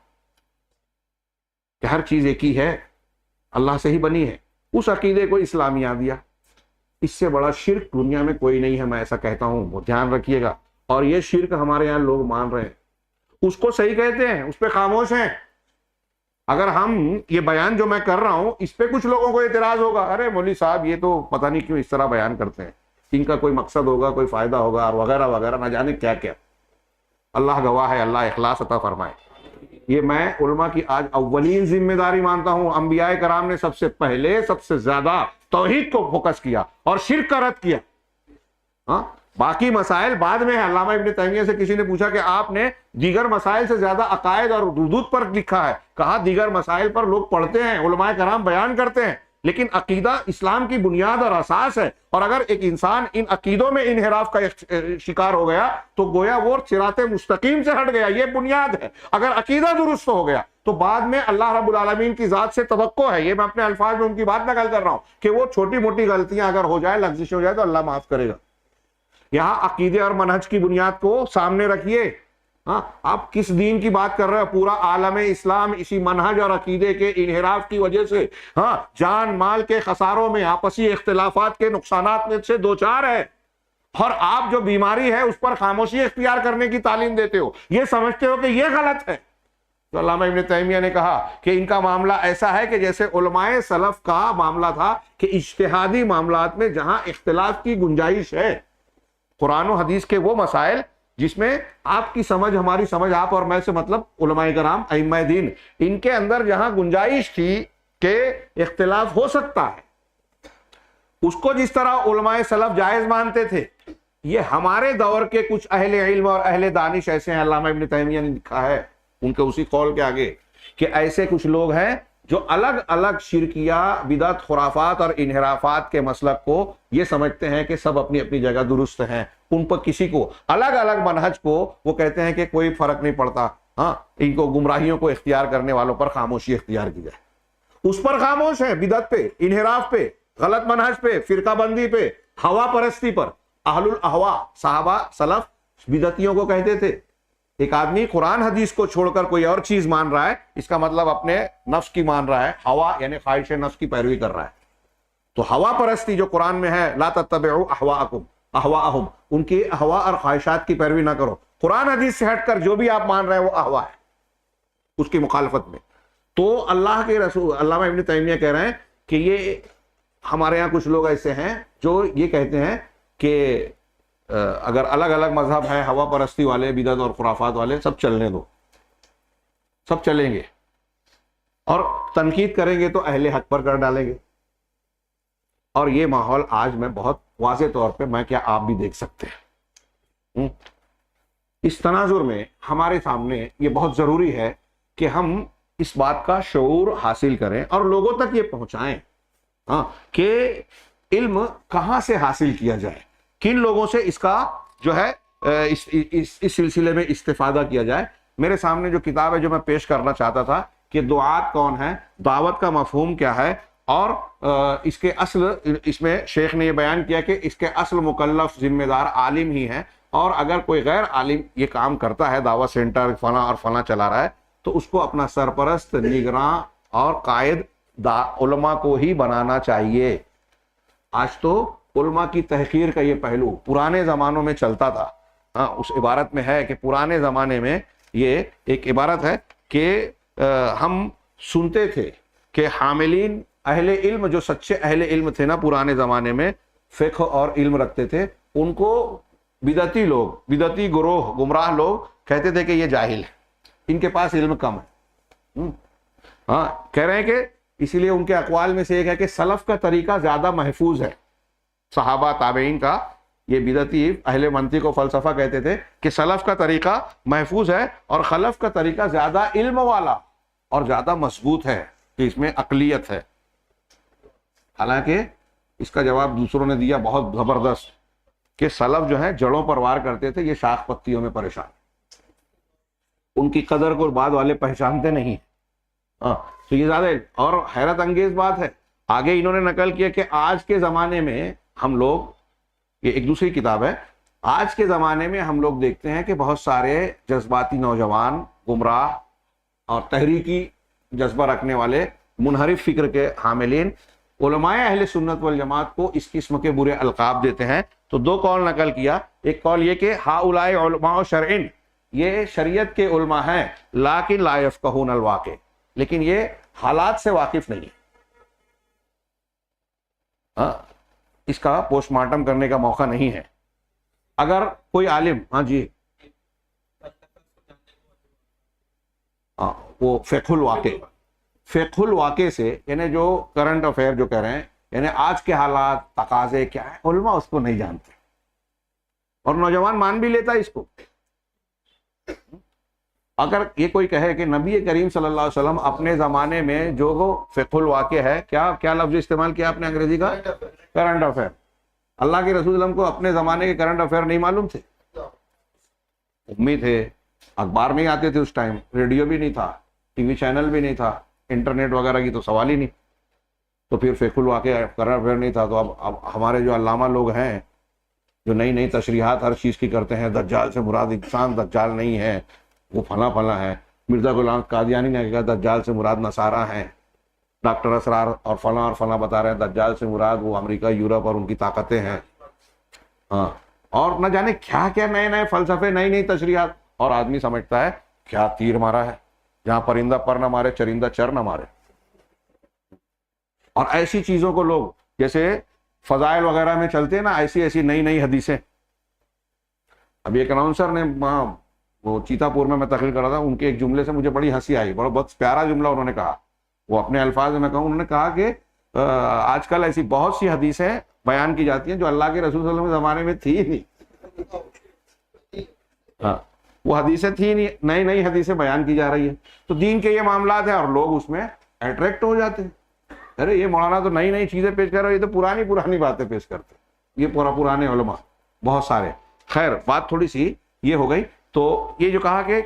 کہ ہر چیز ایک ہی ہے، اللہ سے ہی بنی ہے. اس عقیدے کو اسلامیہ دیا. اس سے بڑا شرک دنیا میں کوئی نہیں ہے، میں ایسا کہتا ہوں، وہ دھیان رکھیے گا. اور یہ شرک ہمارے یہاں لوگ مان رہے ہیں، اس کو صحیح کہتے ہیں، اس پہ خاموش ہیں. اگر ہم یہ بیان جو میں کر رہا ہوں اس پہ کچھ لوگوں کو اعتراض ہوگا، ارے مولوی صاحب یہ تو پتہ نہیں کیوں اس طرح بیان کرتے ہیں، ان کا کوئی مقصد ہوگا، کوئی فائدہ ہوگا، اور وغیرہ وغیرہ، نہ جانے کیا کیا. اللہ گواہ ہے، اللہ اخلاص عطا فرمائے. یہ میں علماء کی آج اولین ذمہ داری مانتا ہوں. انبیاء کرام نے سب سے پہلے، سب سے زیادہ توحید کو فوکس کیا اور شرک کا رد کیا. ہاں باقی مسائل بعد میں ہے. علامہ ابن تیمیہ سے کسی نے پوچھا کہ آپ نے دیگر مسائل سے زیادہ عقائد اور ردود پر لکھا ہے. کہا دیگر مسائل پر لوگ پڑھتے ہیں, علماء کرام بیان کرتے ہیں, لیکن عقیدہ اسلام کی بنیاد اور اساس ہے, اور اگر ایک انسان ان عقیدوں میں انحراف کا شکار ہو گیا تو گویا وہ صراط مستقیم سے ہٹ گیا. یہ بنیاد ہے. اگر عقیدہ درست ہو گیا تو بعد میں اللہ رب العالمین کی ذات سے توقع ہے, یہ میں اپنے الفاظ میں ان کی بات نقل کر رہا ہوں, کہ وہ چھوٹی موٹی غلطیاں اگر ہو جائے, لغزش ہو جائے, تو اللہ معاف کرے گا. یہاں عقیدے اور منہج کی بنیاد کو سامنے رکھیے. ہاں آپ کس دین کی بات کر رہے ہیں؟ پورا عالم اسلام اسی منہج اور عقیدے کے انحراف کی وجہ سے ہاں جان مال کے خساروں میں, آپسی اختلافات کے نقصانات میں سے دوچار ہے, اور آپ جو بیماری ہے اس پر خاموشی اختیار کرنے کی تعلیم دیتے ہو, یہ سمجھتے ہو کہ یہ غلط ہے. تو علامہ ابن تیمیہ نے کہا کہ ان کا معاملہ ایسا ہے کہ جیسے علماء سلف کا معاملہ تھا کہ اجتہادی معاملات میں جہاں اختلاف کی گنجائش ہے, قرآن و حدیث کے وہ مسائل جس میں آپ کی سمجھ, ہماری سمجھ, آپ اور میں سے مطلب علماء کرام ائمہ دین, ان کے اندر جہاں گنجائش تھی کہ اختلاف ہو سکتا ہے, اس کو جس طرح علماء سلف جائز مانتے تھے, یہ ہمارے دور کے کچھ اہل علم اور اہل دانش ایسے ہیں, علامہ ابن تیمیہ نے لکھا ہے ان کے اسی قول کے آگے, کہ ایسے کچھ لوگ ہیں جو الگ الگ شرکیہ, بدعت, خرافات اور انحرافات کے مسلک کو یہ سمجھتے ہیں کہ سب اپنی اپنی جگہ درست ہیں, ان پر کسی کو الگ الگ منہج کو وہ کہتے ہیں کہ کوئی فرق نہیں پڑتا. ہاں ان کو گمراہیوں کو اختیار کرنے والوں پر خاموشی اختیار کی جائے, اس پر خاموش ہیں, بدعت پہ, انحراف پہ, غلط منہج پہ, فرقہ بندی پہ, ہوا پرستی پر. اہل الاہوا صحابہ سلف بدعتیوں کو کہتے تھے. ایک آدمی قرآن حدیث کو چھوڑ کر کوئی اور چیز مان رہا ہے, اس کا مطلب اپنے نفس کی مان رہا ہے, ہوا یعنی خواہش نفس کی پیروی کر رہا ہے. تو ہوا پرستی جو قرآن میں ہے, لا تتبعوا اہواءہم, ان کی ہوا اور خواہشات کی پیروی نہ کرو. قرآن حدیث سے ہٹ کر جو بھی آپ مان رہے ہیں وہ اہوا ہے, اس کی مخالفت میں. تو اللہ کے رسول علامہ ابن تیمیہ کہہ رہے ہیں کہ یہ ہمارے یہاں کچھ لوگ ایسے ہیں جو یہ کہتے ہیں کہ اگر الگ الگ مذہب ہیں, ہوا پرستی والے, بدعت اور خرافات والے, سب چلنے دو, سب چلیں گے, اور تنقید کریں گے تو اہل حق پر کر ڈالیں گے. اور یہ ماحول آج میں بہت واضح طور پہ میں کیا آپ بھی دیکھ سکتے ہیں. اس تناظر میں ہمارے سامنے یہ بہت ضروری ہے کہ ہم اس بات کا شعور حاصل کریں اور لوگوں تک یہ پہنچائیں کہ علم کہاں سے حاصل کیا جائے, کن لوگوں سے اس کا جو ہے اس سلسلے میں استفادہ کیا جائے. میرے سامنے جو کتاب ہے جو میں پیش کرنا چاہتا تھا کہ دعات کون ہیں, دعوت کا مفہوم کیا ہے, اور اس کے اصل, اس میں شیخ نے یہ بیان کیا کہ اس کے اصل مکلف ذمہ دار عالم ہی ہیں, اور اگر کوئی غیر عالم یہ کام کرتا ہے, دعوت سینٹر فلاں اور فلاں چلا رہا ہے, تو اس کو اپنا سرپرست, نگراں اور قائد علماء کو ہی بنانا چاہیے. آج تو علماء کی تحقیر کا یہ پہلو پرانے زمانوں میں چلتا تھا. اس عبارت میں ہے کہ پرانے زمانے میں یہ ایک عبارت ہے کہ ہم سنتے تھے کہ حاملین اہل علم, جو سچے اہل علم تھے نا پرانے زمانے میں, فقہ اور علم رکھتے تھے, ان کو بدعتی لوگ, بدعتی گروہ, گمراہ لوگ کہتے تھے کہ یہ جاہل ہے, ان کے پاس علم کم ہے. کہہ رہے ہیں کہ اسی لیے ان کے اقوال میں سے ایک ہے کہ سلف کا طریقہ زیادہ محفوظ ہے. صحابہ تابعین کا, یہ بدعتی اہل منطق و فلسفہ کہتے تھے کہ سلف کا طریقہ محفوظ ہے اور خلف کا طریقہ زیادہ علم والا اور زیادہ مضبوط ہے, کہ اس میں عقلیت ہے. حالانکہ اس کا جواب دوسروں نے دیا بہت زبردست, کہ سلف جو ہے جڑوں پر وار کرتے تھے, یہ شاخ پتیوں میں پریشان, ان کی قدر کو بعد والے پہچانتے نہیں. تو یہ زیادہ, اور حیرت انگیز بات ہے, آگے انہوں نے نقل کیا کہ آج کے زمانے میں ہم لوگ, یہ ایک دوسری کتاب ہے, آج کے زمانے میں ہم لوگ دیکھتے ہیں کہ بہت سارے جذباتی نوجوان, گمراہ اور تحریکی جذبہ رکھنے والے, منحرف فکر کے حاملین علماء اہل سنت والجماعت کو اس قسم کے برے القاب دیتے ہیں. تو دو قول نقل کیا. ایک قول یہ کہ ہؤلاء علماء شرع, یہ شریعت کے علماء ہیں, لیکن لا یفقہون الواقع, لیکن یہ حالات سے واقف نہیں. اس کا پوسٹ مارٹم کرنے کا موقع نہیں ہے. اگر کوئی عالم, ہاں جی, وہ فقہ الواقع سے, یعنی جو کرنٹ افیئر جو کہہ رہے ہیں, یعنی آج کے حالات تقاضے کیا ہے علماء اس کو نہیں جانتے، اور نوجوان مان بھی لیتا ہے اس کو۔ اگر یہ کوئی کہے کہ نبی کریم صلی اللہ علیہ وسلم اپنے زمانے میں جو فقہ الواقع ہے، کیا لفظ استعمال کیا آپ نے انگریزی کا؟ Current affair. اللہ کے رسول وسلم کو اپنے زمانے کے کرنٹ افیئر نہیں معلوم تھے؟ امی تھے، اخبار نہیں آتے تھے اس ٹائم، ریڈیو بھی نہیں تھا، ٹی وی چینل بھی نہیں تھا، انٹرنیٹ وغیرہ کی تو سوال ہی نہیں، تو پھر فقہ الواقع کرنٹ افیئر نہیں تھا۔ تو اب ہمارے جو علامہ لوگ ہیں جو نئی نئی تشریحات ہر چیز کی کرتے ہیں، دجال سے مراد انسان دجال نہیں ہے، وہ فلاں فلاں ہے۔ مرزا غلام قادیانی نے کہا دجال سے مراد نصارہ ہیں، ڈاکٹر اسرار اور فلاں بتا رہے ہیں دجال سے مراد وہ امریکہ یورپ اور ان کی طاقتیں ہیں، ہاں، اور نہ جانے کیا کیا نئے نئے فلسفے، نئی نئی تشریحات، اور آدمی سمجھتا ہے کیا تیر مارا ہے، جہاں پرندہ پر نہ مارے چرندہ چر نہ مارے۔ اور ایسی چیزوں کو لوگ جیسے فضائل وغیرہ میں چلتے ہیں نا، ایسی نئی نئی حدیثیں۔ ابھی ایک اناؤنسر نے وہ چیتا پور میں تقریر کر رہا تھا، ان کے ایک جملے سے مجھے بڑی ہنسی آئی، بہت پیارا جملہ انہوں نے کہا، وہ اپنے الفاظ میں کہوں، انہوں نے کہا کہ آج کل ایسی بہت سی حدیثیں بیان کی جاتی ہیں جو اللہ کے رسول صلی اللہ علیہ وسلم کے زمانے میں تھی نہیں، ہاں وہ حدیثیں تھی نہیں، نئی نئی حدیثیں بیان کی جا رہی ہیں۔ تو دین کے یہ معاملات ہیں اور لوگ اس میں اٹریکٹ ہو جاتے ہیں، ارے یہ مولانا تو نئی نئی چیزیں پیش کر رہے ہیں، یہ تو پرانی باتیں پیش کرتے ہیں، یہ پرانے علماء بہت سارے۔ خیر بات تھوڑی سی یہ ہو گئی۔ تو یہ جو کہا کہ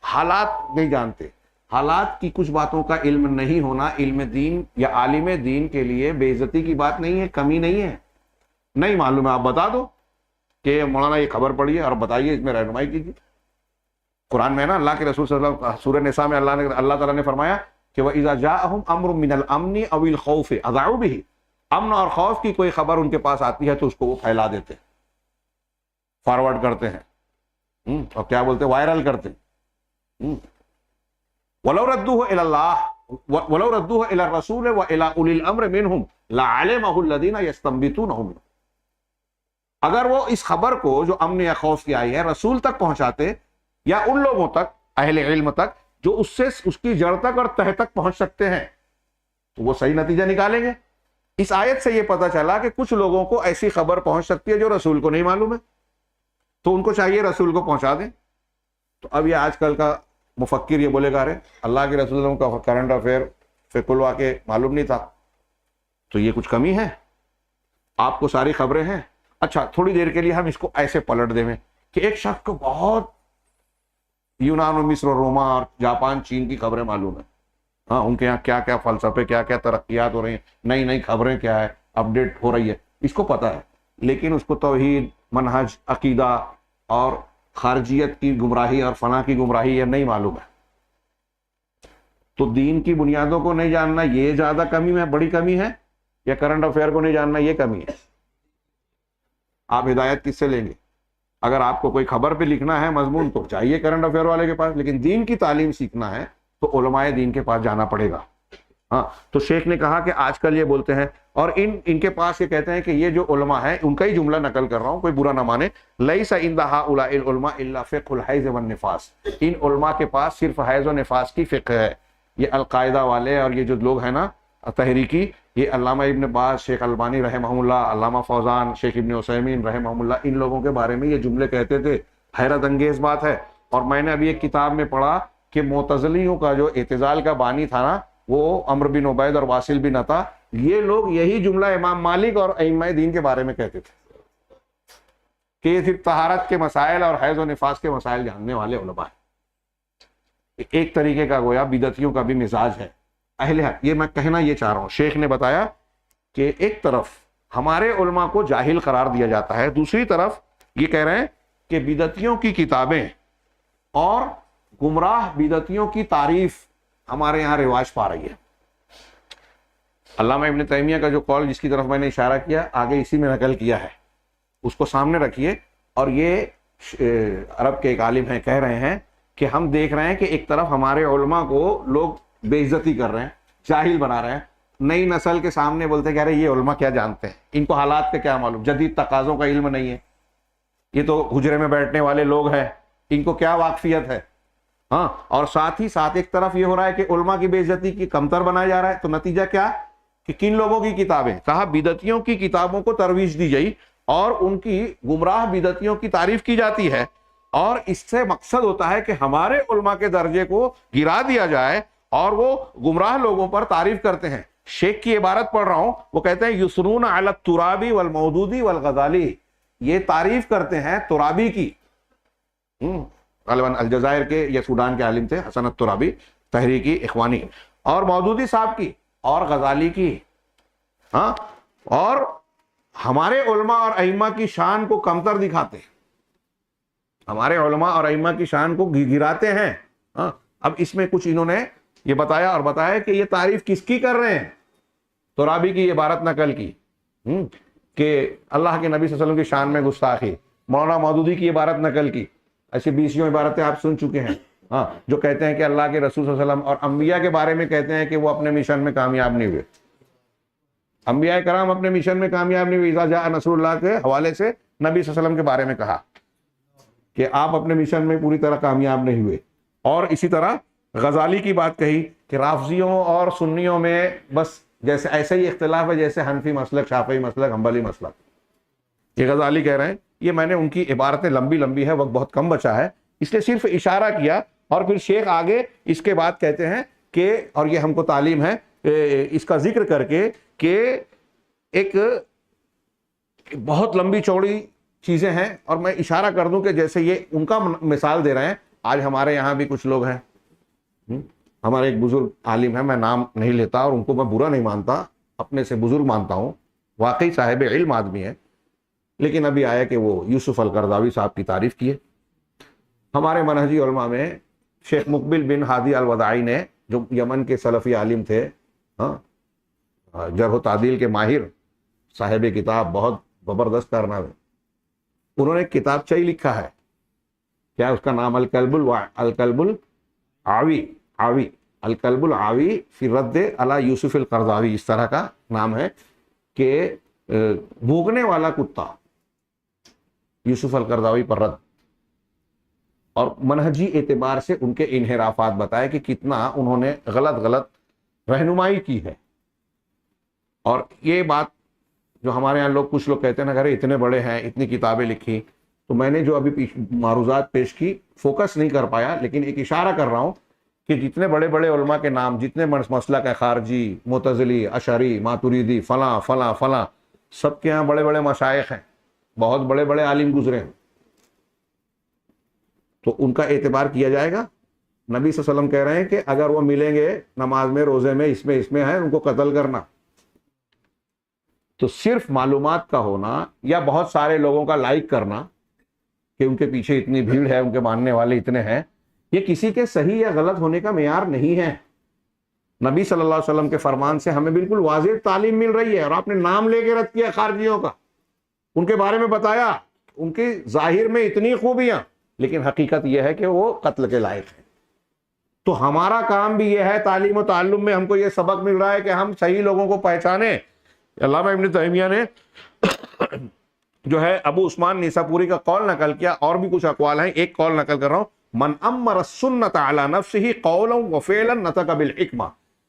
حالات نہیں جانتے، حالات کی کچھ باتوں کا علم نہیں ہونا علم دین یا عالم دین کے لیے بے عزتی کی بات نہیں ہے، کمی نہیں ہے۔ نہیں معلوم ہے آپ بتا دو کہ مولانا یہ خبر پڑھی ہے اور بتائیے، اس میں رہنمائی کیجیے۔ قرآن میں نا اللہ کے رسول صلی اللہ علیہ وسلم سورہ نساء میں اللہ تعالیٰ نے فرمایا کہ وَإِذَا جَاءَهُمْ أَمْرٌ مِّنَ الْأَمْنِ أَوِ الْخَوْفِ أَذَاعُوا بِهِ، امن اور خوف کی کوئی خبر ان کے پاس آتی ہے تو اس کو وہ پھیلا دیتے ہیں، فارورڈ کرتے ہیں، اور کیا بولتے ہیں، وائرل کرتے ہیں۔ وَلَوْ رَدُّوهُ إِلَى اللَّهِ وَلَوْ رَدُّوهُ إِلَى الرَّسُولِ وَإِلَى أُولِي الْأَمْرِ مِنْهُمْ لَعَلِمَهُ الَّذِينَ يَسْتَنبِطُونَهُ مِنْهُمْ، اگر وہ اس خبر کو جو امن یا خوف کی آئی ہے رسول تک پہنچاتے یا ان لوگوں تک اہل علم تک جو اس سے اس کی جڑ تک اور تہ تک پہنچ سکتے ہیں تو وہ صحیح نتیجہ نکالیں گے۔ اس آیت سے یہ پتہ چلا کہ کچھ لوگوں کو ایسی خبر پہنچ سکتی ہے جو رسول کو نہیں معلوم ہے، تو ان کو چاہیے رسول کو پہنچا دیں۔ تو اب یہ آج کل کا مفکر یہ بولے گا رہے اللہ کے رسول کا کرنٹ افیئر فقہ الواقع معلوم نہیں تھا، تو یہ کچھ کمی ہے؟ آپ کو ساری خبریں ہیں۔ اچھا تھوڑی دیر کے لیے ہم اس کو ایسے پلٹ دیں کہ ایک شخص کو بہت یونان و مصر و روما اور جاپان چین کی خبریں معلوم ہیں، ہاں ان کے یہاں کیا کیا فلسفے، کیا کیا ترقیات ہو رہی ہیں، نئی نئی خبریں کیا ہے، اپڈیٹ ہو رہی ہے، اس کو پتہ ہے، لیکن اس کو توحید، منہج، عقیدہ اور خارجیت کی گمراہی اور فنا کی گمراہی یہ نہیں معلوم ہے۔ تو دین کی بنیادوں کو نہیں جاننا یہ زیادہ کمی ہے، بڑی کمی ہے، یا کرنٹ افیئر کو نہیں جاننا یہ کمی ہے؟ آپ ہدایت کس سے لیں گے؟ اگر آپ کو کوئی خبر پہ لکھنا ہے مضمون تو چاہیے کرنٹ افیئر والے کے پاس، لیکن دین کی تعلیم سیکھنا ہے تو علماء دین کے پاس جانا پڑے گا۔ ہاں تو شیخ نے کہا کہ آج کل یہ بولتے ہیں اور ان کے پاس یہ کہتے ہیں کہ یہ جو علماء ہیں ان کا ہی جملہ نقل کر رہا ہوں، کوئی برا نہ مانے، لیس عند ہؤلاء العلماء الا فقہ الحیض والنفاس، ان علماء کے پاس صرف حیض و نفاس کی فقہ ہے۔ یہ القاعدہ والے اور یہ جو لوگ ہیں نا تحریکی، یہ علامہ ابن باز، شیخ البانی رحمہ اللہ، علامہ فوزان، شیخ ابن عثیمین رحمہ اللہ، ان لوگوں کے بارے میں یہ جملے کہتے تھے۔ حیرت انگیز بات ہے، اور میں نے ابھی ایک کتاب میں پڑھا کہ معتزلیوں کا جو اعتزال کا بانی تھا نا وہ عمرو بن عبید اور واصل بن عطا، یہ لوگ یہی جملہ امام مالک اور ائمہ دین کے بارے میں کہتے تھے کہ یہ صرف طہارت کے مسائل اور حیض و نفاس کے مسائل جاننے والے علماء ہیں۔ ایک طریقے کا گویا بدعتیوں کا بھی مزاج ہے اہل حق۔ یہ میں کہنا یہ چاہ رہا ہوں، شیخ نے بتایا کہ ایک طرف ہمارے علماء کو جاہل قرار دیا جاتا ہے، دوسری طرف یہ کہہ رہے ہیں کہ بدعتیوں کی کتابیں اور گمراہ بدعتیوں کی تعریف ہمارے یہاں رواج پا رہی ہے۔ علامہ ابن تیمیہ کا جو قول جس کی طرف میں نے اشارہ کیا آگے اسی میں نقل کیا ہے، اس کو سامنے رکھیے، اور یہ عرب کے ایک عالم ہیں کہہ رہے ہیں کہ ہم دیکھ رہے ہیں کہ ایک طرف ہمارے علماء کو لوگ بے عزتی کر رہے ہیں، جاہل بنا رہے ہیں، نئی نسل کے سامنے بولتے کہہ رہے ہیں یہ علماء کیا جانتے ہیں، ان کو حالات کا کیا معلوم، جدید تقاضوں کا علم نہیں ہے، یہ تو حجرے میں بیٹھنے والے لوگ ہیں، ان کو کیا واقفیت ہے۔ ہاں، اور ساتھ ہی ساتھ ایک طرف یہ ہو رہا ہے کہ علماء کی بے عزتی کی کمتر بنایا جا رہا ہے، تو نتیجہ کیا کہ کن لوگوں کی کتابیں؟ کہا بدعتیوں کی کتابوں کو ترویج دی گئی اور ان کی گمراہ بدعتیوں کی تعریف کی جاتی ہے، اور اس سے مقصد ہوتا ہے کہ ہمارے علماء کے درجے کو گرا دیا جائے اور وہ گمراہ لوگوں پر تعریف کرتے ہیں۔ شیخ کی عبارت پڑھ رہا ہوں، وہ کہتے ہیں یسرون علی الترابی والمودودی والغزالی، یہ تعریف کرتے ہیں ترابی کی، غالباً الجزائر کے یا سوڈان کے عالم تھے حسن الترابی، تحریکی اخوانی، اور مودودی صاحب کی اور غزالی کی، ہاں، اور ہمارے علماء اور ائمہ کی شان کو کمتر دکھاتے ہیں، ہمارے علماء اور ائمہ کی شان کو گراتے ہیں۔ ہاں، اب اس میں کچھ انہوں نے یہ بتایا اور بتایا کہ یہ تعریف کس کی کر رہے ہیں۔ ترابی کی عبارت نقل کی کہ اللہ کے نبی صلی اللہ علیہ وسلم کی شان میں گستاخی، مولانا مودودی کی عبارت نقل کی، ایسی 20 عبارتیں آپ سن چکے ہیں، ہاں، جو کہتے ہیں کہ اللہ کے رسول صلی اللہ علیہ وسلم اور انبیاء کے بارے میں کہتے ہیں کہ وہ اپنے مشن میں کامیاب نہیں ہوئے، انبیاء کرام اپنے مشن میں کامیاب نہیں ہوئے۔ اذا جاء نصر اللہ کے حوالے سے نبی صلی اللہ علیہ وسلم کے بارے میں کہا کہ آپ اپنے مشن میں پوری طرح کامیاب نہیں ہوئے۔ اور اسی طرح غزالی کی بات کہی کہ رافضیوں اور سنیوں میں بس جیسے ایسا ہی اختلاف ہے جیسے حنفی مسلک، شافعی مسلک، حنبلی مسلک، یہ غزالی کہہ رہے ہیں۔ یہ میں نے ان کی عبارتیں لمبی ہے، وقت بہت کم بچا ہے، اس لیے صرف اشارہ کیا، اور پھر شیخ آگے اس کے بعد کہتے ہیں کہ، اور یہ ہم کو تعلیم ہے اس کا ذکر کر کے، کہ ایک بہت لمبی چوڑی چیزیں ہیں، اور میں اشارہ کر دوں کہ جیسے یہ ان کا مثال دے رہے ہیں، آج ہمارے یہاں بھی کچھ لوگ ہیں، ہمارے ایک بزرگ عالم ہیں، میں نام نہیں لیتا اور ان کو میں برا نہیں مانتا، اپنے سے بزرگ مانتا ہوں، واقعی صاحب علم آدمی ہے، لیکن ابھی آیا کہ وہ یوسف القرضاوی صاحب کی تعریف کیے۔ ہمارے منہجی علماء میں شیخ مقبل بن ہادی الوداعی نے، جو یمن کے سلفی عالم تھے، ہاں، جرح و تعدیل کے ماہر، صاحب کتاب، بہت زبردست کارنامے، انہوں نے کتاب چاہی لکھا ہے، کیا اس کا نام الکلب العاوی، الکلب العاوی فی رد علی یوسف القرضاوی، اس طرح کا نام ہے، کہ بھونکنے والا کتا، یوسف القرضاوی پر رد، اور منہجی اعتبار سے ان کے انحرافات بتائے کہ کتنا انہوں نے غلط رہنمائی کی ہے۔ اور یہ بات جو ہمارے یہاں کچھ لوگ کہتے ہیں نا، گھر اتنے بڑے ہیں، اتنی کتابیں لکھی، تو میں نے جو ابھی معروضات پیش کی فوکس نہیں کر پایا، لیکن ایک اشارہ کر رہا ہوں کہ جتنے بڑے بڑے علماء کے نام، جتنے مسلک ہے، خارجی، معتزلی، اشعری، ماتریدی، فلاں فلاں فلاں، سب کے یہاں بڑے بڑے مشائخ ہیں، بہت بڑے بڑے عالم گزرے ہیں، تو ان کا اعتبار کیا جائے گا۔ نبی صلی اللہ علیہ وسلم کہہ رہے ہیں کہ اگر وہ ملیں گے نماز میں، روزے میں، اس میں ہے، ان کو قتل کرنا۔ تو صرف معلومات کا ہونا یا بہت سارے لوگوں کا لائک کرنا کہ ان کے پیچھے اتنی بھیڑ ہے، ان کے ماننے والے اتنے ہیں، یہ کسی کے صحیح یا غلط ہونے کا معیار نہیں ہے۔ نبی صلی اللہ علیہ وسلم کے فرمان سے ہمیں بالکل واضح تعلیم مل رہی ہے، اور آپ نے نام لے کے رد کیا خارجیوں کا، ان کے بارے میں بتایا، ان کی ظاہر میں اتنی خوبیاں، لیکن حقیقت یہ ہے کہ وہ قتل کے لائق ہیں۔ تو ہمارا کام بھی یہ ہے، تعلیم و تعلم میں ہم کو یہ سبق مل رہا ہے کہ ہم صحیح لوگوں کو پہچانیں۔ علامہ ابن تیمیہ نے جو ہے ابو عثمان نیساپوری کا قول نقل کیا، اور بھی کچھ اقوال ہیں، ایک قول نقل کر رہا ہوں، من امر السنت علی نفسہ قولا وفعلا نطق بالحکمہ،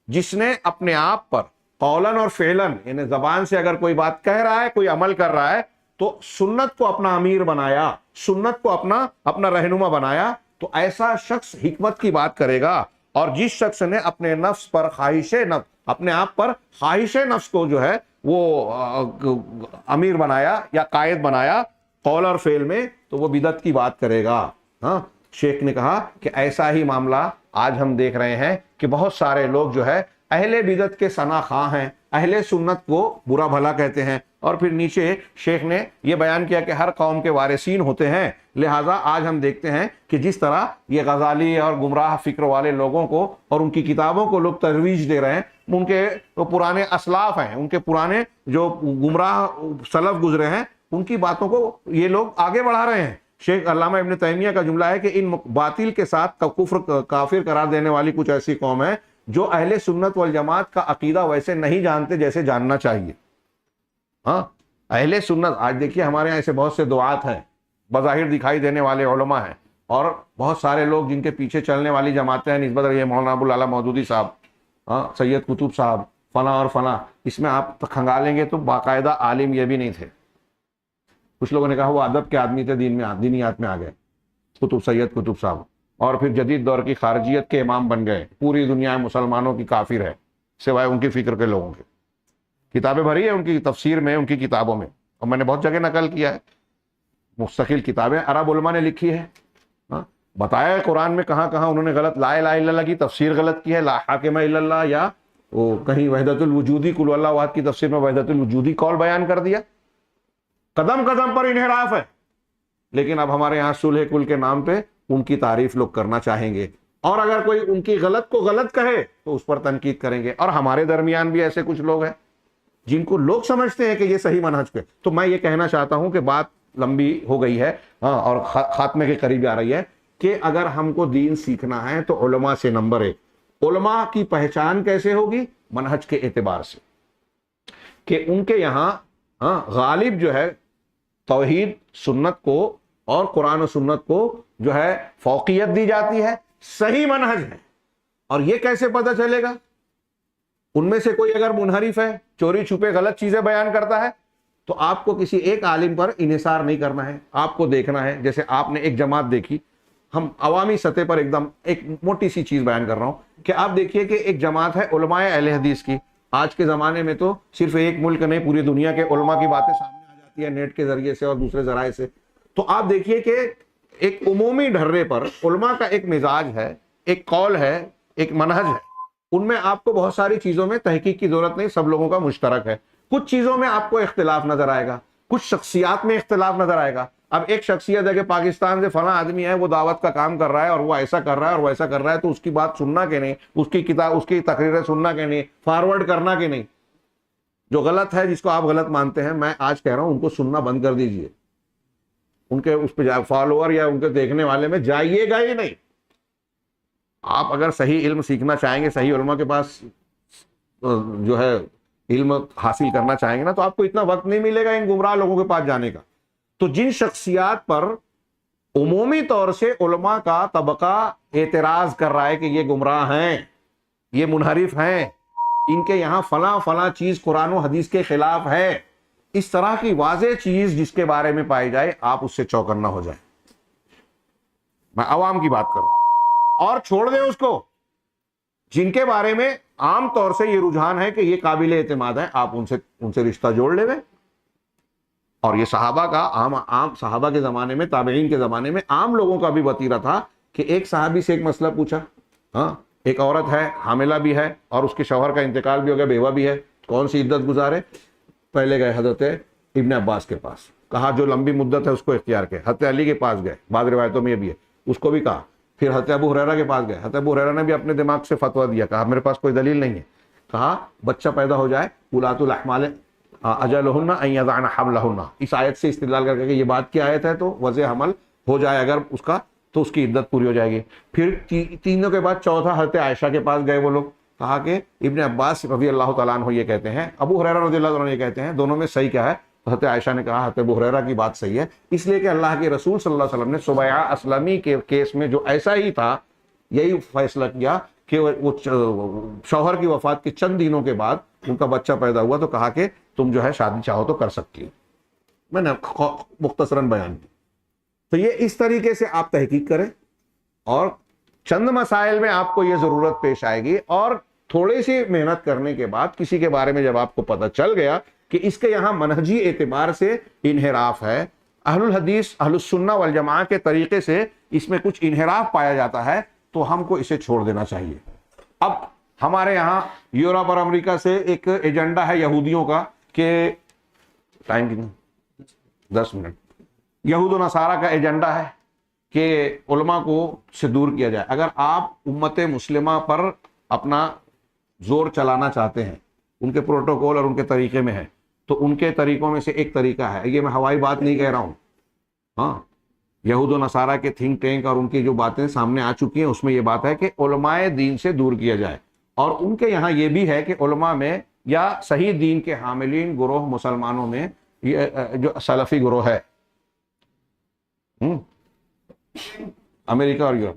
جس نے اپنے آپ پر قولاً اور فعلاً، یعنی زبان سے اگر کوئی بات کہہ رہا ہے، کوئی عمل کر رہا ہے، تو سنت کو اپنا امیر بنایا، سنت کو اپنا رہنما بنایا، تو ایسا شخص حکمت کی بات کرے گا۔ اور جس شخص نے اپنے نفس پر خواہش نفس، اپنے آپ پر خواہش نفس کو جو ہے وہ امیر بنایا یا قائد بنایا قول اور فعل میں، تو وہ بدعت کی بات کرے گا۔ ہاں، شیخ نے کہا کہ ایسا ہی معاملہ آج ہم دیکھ رہے ہیں کہ بہت سارے لوگ جو ہے اہل بدعت کے ثنا خواں ہیں، اہل سنت کو برا بھلا کہتے ہیں، اور پھر نیچے شیخ نے یہ بیان کیا کہ ہر قوم کے وارثین ہوتے ہیں، لہٰذا آج ہم دیکھتے ہیں کہ جس طرح یہ غزالی اور گمراہ فکر والے لوگوں کو اور ان کی کتابوں کو لوگ ترویج دے رہے ہیں، ان کے جو پرانے اسلاف ہیں، ان کے پرانے جو گمراہ سلف گزرے ہیں، ان کی باتوں کو یہ لوگ آگے بڑھا رہے ہیں۔ شیخ علامہ ابن تیمیہ کا جملہ ہے کہ ان باطل کے ساتھ کافر قرار دینے والی کچھ ایسی قوم ہے جو اہل سنت والجماعت کا عقیدہ ویسے نہیں جانتے جیسے جاننا چاہیے۔ ہاں، اہل سنت، آج دیکھیے ہمارے یہاں ایسے بہت سے دعات ہیں، بظاہر دکھائی دینے والے علماء ہیں، اور بہت سارے لوگ جن کے پیچھے چلنے والی جماعتیں ہیں، نسبت رہی ہے مولانا ابو العلا مودودی صاحب، ہاں، سید قطب صاحب، فلاں اور فلاں، اس میں آپ کھنگالیں گے تو باقاعدہ عالم یہ بھی نہیں تھے. کچھ لوگوں نے کہا وہ ادب کے آدمی تھے، دینیات میں آ گئے، سید قطب صاحب، اور پھر جدید دور کی خارجیت کے امام بن گئے. پوری دنیا مسلمانوں کی کافر ہے سوائے ان کی فکر کے لوگوں کے. کتابیں بھری ہیں ان کی تفسیر میں، ان کی کتابوں میں، اور میں نے بہت جگہ نقل کیا ہے. مستقل کتابیں عرب علماء نے لکھی ہے. بتایا ہے قرآن میں کہاں کہاں انہوں نے غلط لا الہ الا اللہ کی تفسیر غلط کی ہے، لا حاکم الا اللہ، یا وہ کہیں وحدت الوجودی قل اللہ احد کی تفسیر میں وحدت الوجودی قول بیان کر دیا. قدم قدم پر انحراف ہے. لیکن اب ہمارے یہاں صلح کل کے نام پہ ان کی تعریف لوگ کرنا چاہیں گے، اور اگر کوئی ان کی غلط کو غلط کہے تو اس پر تنقید کریں گے. اور ہمارے درمیان بھی ایسے کچھ لوگ ہیں جن کو لوگ سمجھتے ہیں کہ یہ صحیح منہج پہ. تو میں یہ کہنا چاہتا ہوں کہ بات لمبی ہو گئی ہے اور خاتمے کے قریب آ رہی ہے، کہ اگر ہم کو دین سیکھنا ہے تو علماء سے نمبر ایک. علماء کی پہچان کیسے ہوگی؟ منہج کے اعتبار سے، کہ ان کے یہاں غالب جو ہے توحید سنت کو اور قرآن و سنت کو جو ہے فوقیت دی جاتی ہے، صحیح منہج ہے. اور یہ کیسے پتہ چلے گا؟ ان میں سے کوئی اگر منحرف ہے، چوری چھپے غلط چیزیں بیان کرتا ہے، تو آپ کو کسی ایک عالم پر انحصار نہیں کرنا ہے. آپ کو دیکھنا ہے، جیسے آپ نے ایک جماعت دیکھی، ہم عوامی سطح پر ایک دم ایک موٹی سی چیز بیان کر رہا ہوں، کہ آپ دیکھیے کہ ایک جماعت ہے علماء اہل حدیث کی. آج کے زمانے میں تو صرف ایک ملک نہیں، پوری دنیا کے علماء کی باتیں سامنے آ جاتی ہے نیٹ کے ذریعے سے اور دوسرے ذرائع سے. تو آپ دیکھیے کہ ایک عمومی ڈھرے پر علماء کا ایک مزاج ہے، ایک قول ہے، ایک منہج ہے. ان میں آپ کو بہت ساری چیزوں میں تحقیق کی ضرورت نہیں، سب لوگوں کا مشترک ہے. کچھ چیزوں میں آپ کو اختلاف نظر آئے گا، کچھ شخصیات میں اختلاف نظر آئے گا. اب ایک شخصیت ہے کہ پاکستان سے فلاں آدمی ہے، وہ دعوت کا کام کر رہا ہے اور وہ ایسا کر رہا ہے اور ویسا کر رہا ہے، تو اس کی بات سننا کہ نہیں، اس کی کتاب، اس کی تقریریں سننا کہ نہیں، فارورڈ کرنا کہ نہیں. جو غلط ہے، جس کو آپ غلط مانتے ہیں، میں آج کہہ رہا ہوں ان کو سننا بند کر دیجئے. ان کے اس پہ فالوور یا ان کے دیکھنے والے میں جائیے گا ہی نہیں. آپ اگر صحیح علم سیکھنا چاہیں گے، صحیح علماء کے پاس جو ہے علم حاصل کرنا چاہیں گے نا، تو آپ کو اتنا وقت نہیں ملے گا ان گمراہ لوگوں کے پاس جانے کا. تو جن شخصیات پر عمومی طور سے علماء کا طبقہ اعتراض کر رہا ہے کہ یہ گمراہ ہیں، یہ منحرف ہیں، ان کے یہاں فلاں فلاں چیز قرآن و حدیث کے خلاف ہے، اس طرح کی واضح چیز جس کے بارے میں پائی جائے، آپ اس سے چوکنا ہو جائیں. میں عوام کی بات کروں، اور چھوڑ دیں اس کو جن کے بارے میں عام طور سے یہ رجحان ہے کہ یہ قابل اعتماد ہے، آپ ان سے رشتہ جوڑ لے. اور یہ صحابہ کا عام صحابہ کے زمانے میں، تابعین کے زمانے میں عام لوگوں کا بھی وتیرہ تھا کہ ایک صحابی سے ایک مسئلہ پوچھا، ایک عورت ہے، حاملہ بھی ہے اور اس کے شوہر کا انتقال بھی ہو گیا، بیوہ بھی ہے، کون سی عدت گزارے؟ پہلے گئے حضرت ابن عباس کے پاس، کہا جو لمبی مدت ہے اس کو اختیار کرے. حضرت علی کے پاس گئے، بعض روایتوں میں یہ بھی ہے، اس کو بھی کہا. پھر حضرت ابو ہریرہ کے پاس گئے، حضرت ابو ہریرہ نے بھی اپنے دماغ سے فتویٰ دیا، کہا میرے پاس کوئی دلیل نہیں ہے. کہا بچہ پیدا ہو جائے، اولات الاحمال اجلہن ان یضعن حملہن، اس آیت سے استدلال کر کے کہ یہ بات کی آیت ہے، تو وضع حمل ہو جائے اگر اس کا، تو اس کی عدت پوری ہو جائے گی. پھر تینوں کے بعد چوتھا حضرت عائشہ کے پاس گئے وہ لوگ، کہا کہ ابن عباس رضی اللہ تعالیٰ عنہ یہ کہتے ہیں، ابو ہریرہ رضی اللہ عنہ یہ کہتے ہیں، دونوں میں صحیح کیا ہے؟ حضرت عائشہ نے کہا حضرت ابو ہریرہ کی بات صحیح ہے، اس لیے کہ اللہ کے رسول صلی اللہ علیہ وسلم نے سبیعہ اسلمی کے کیس میں جو ایسا ہی تھا، یہی فیصلہ کیا کہ وہ شوہر کی وفات کے چند دنوں کے بعد ان کا بچہ پیدا ہوا، تو کہا کہ تم جو ہے شادی چاہو تو کر سکتی ہو. میں نے مختصراً بیان کی. تو یہ اس طریقے سے آپ تحقیق کریں، اور چند مسائل میں آپ کو یہ ضرورت پیش آئے گی، اور تھوڑی سی محنت کرنے کے بعد کسی کے بارے میں جب آپ کو پتہ چل گیا کہ اس کے یہاں منہجی اعتبار سے انحراف ہے، اہل الحدیث اہل السنہ والجماعہ کے طریقے سے اس میں کچھ انحراف پایا جاتا ہے، تو ہم کو اسے چھوڑ دینا چاہیے. اب ہمارے یہاں یورپ اور امریکہ سے ایک ایجنڈا ہے یہودیوں کا کہ ٹائم کتنا 10 منٹ، یہود و نصارہ کا ایجنڈا ہے کہ علماء کو سے دور کیا جائے. اگر آپ امت مسلمہ پر اپنا زور چلانا چاہتے ہیں، ان کے پروٹوکول اور ان کے طریقے میں ہے، تو ان کے طریقوں میں سے ایک طریقہ ہے، یہ میں ہوائی بات نہیں کہہ رہا ہوں، یہود و نصارہ کے تھنک ٹینک اور ان کی جو باتیں سامنے آ چکی ہیں، اس میں یہ بات ہے کہ علماء دین سے دور کیا جائے. اور ان کے یہاں یہ بھی ہے کہ علماء میں یا صحیح دین کے حاملین گروہ مسلمانوں میں یہ جو سلفی گروہ ہے، امریکہ اور یورپ،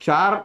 4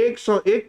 101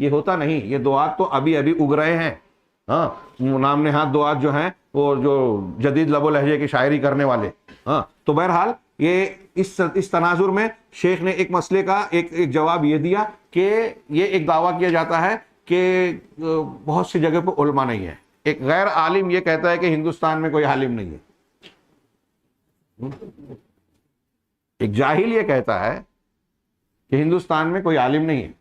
یہ ہوتا نہیں. یہ دعات تو ابھی ابھی اگ رہے ہیں. ہاں نام نہاد دعات جو ہیں وہ جو جدید لب و لہجے کی شاعری کرنے والے. ہاں تو بہرحال یہ اس تناظر میں شیخ نے ایک مسئلے کا ایک جواب یہ دیا کہ یہ ایک دعویٰ کیا جاتا ہے کہ بہت سی جگہ پہ علماء نہیں ہے. ایک غیر عالم یہ کہتا ہے کہ ہندوستان میں کوئی عالم نہیں ہے. ایک جاہل یہ کہتا ہے کہ ہندوستان میں کوئی عالم نہیں ہے.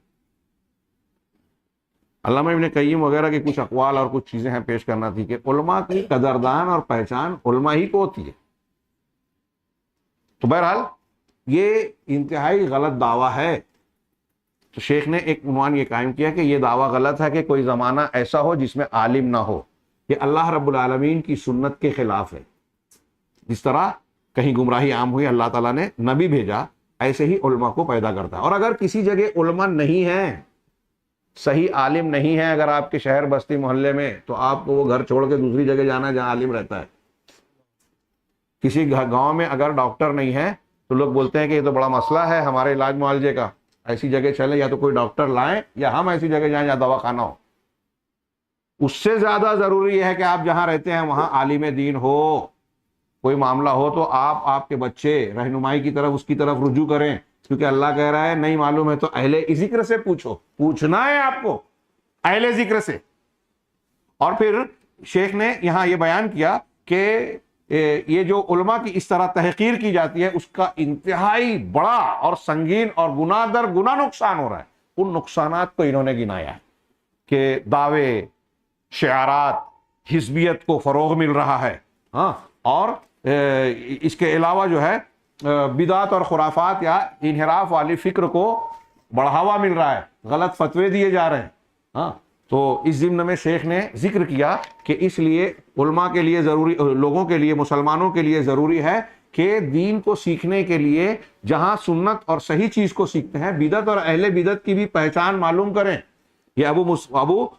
علامہ ابن قیم وغیرہ کے کچھ اقوال اور کچھ چیزیں ہیں پیش کرنا تھی کہ علماء کی قدردان اور پہچان علماء ہی کو ہوتی ہے. تو بہرحال یہ انتہائی غلط دعویٰ ہے. تو شیخ نے ایک عنوان یہ قائم کیا کہ یہ دعویٰ غلط ہے کہ کوئی زمانہ ایسا ہو جس میں عالم نہ ہو. یہ اللہ رب العالمین کی سنت کے خلاف ہے. جس طرح کہیں گمراہی عام ہوئی اللہ تعالیٰ نے نبی بھیجا, ایسے ہی علماء کو پیدا کرتا ہے. اور اگر کسی جگہ علماء نہیں ہیں, صحیح عالم نہیں ہے اگر آپ کے شہر بستی محلے میں, تو آپ کو وہ گھر چھوڑ کے دوسری جگہ جانا جہاں عالم رہتا ہے. کسی گاؤں میں اگر ڈاکٹر نہیں ہے تو لوگ بولتے ہیں کہ یہ تو بڑا مسئلہ ہے ہمارے علاج معالجے کا, ایسی جگہ چلیں, یا تو کوئی ڈاکٹر لائیں یا ہم ایسی جگہ جائیں جہاں دواخانہ ہو. اس سے زیادہ ضروری ہے کہ آپ جہاں رہتے ہیں وہاں عالم دین ہو. کوئی معاملہ ہو تو آپ کے بچے رہنمائی کی طرف اس کی طرف رجوع کریں, کیونکہ اللہ کہہ رہا ہے نہیں معلوم ہے تو اہل ذکر سے پوچھو. پوچھنا ہے آپ کو اہل ذکر سے. اور پھر شیخ نے یہاں یہ بیان کیا کہ یہ جو علماء کی اس طرح تحقیر کی جاتی ہے اس کا انتہائی بڑا اور سنگین اور گناہ در گناہ نقصان ہو رہا ہے. ان نقصانات کو انہوں نے گنایا ہے کہ دعوے, شعارات, حزبیت کو فروغ مل رہا ہے. ہاں اور اس کے علاوہ جو ہے بدعت اور خرافات یا انحراف والی فکر کو بڑھاوا مل رہا ہے, غلط فتوے دیے جا رہے ہیں. ہاں تو اس ضمن میں شیخ نے ذکر کیا کہ اس لیے علماء کے لیے ضروری, لوگوں کے لیے, مسلمانوں کے لیے ضروری ہے کہ دین کو سیکھنے کے لیے جہاں سنت اور صحیح چیز کو سیکھتے ہیں, بدعت اور اہل بدعت کی بھی پہچان معلوم کریں. یہ ابو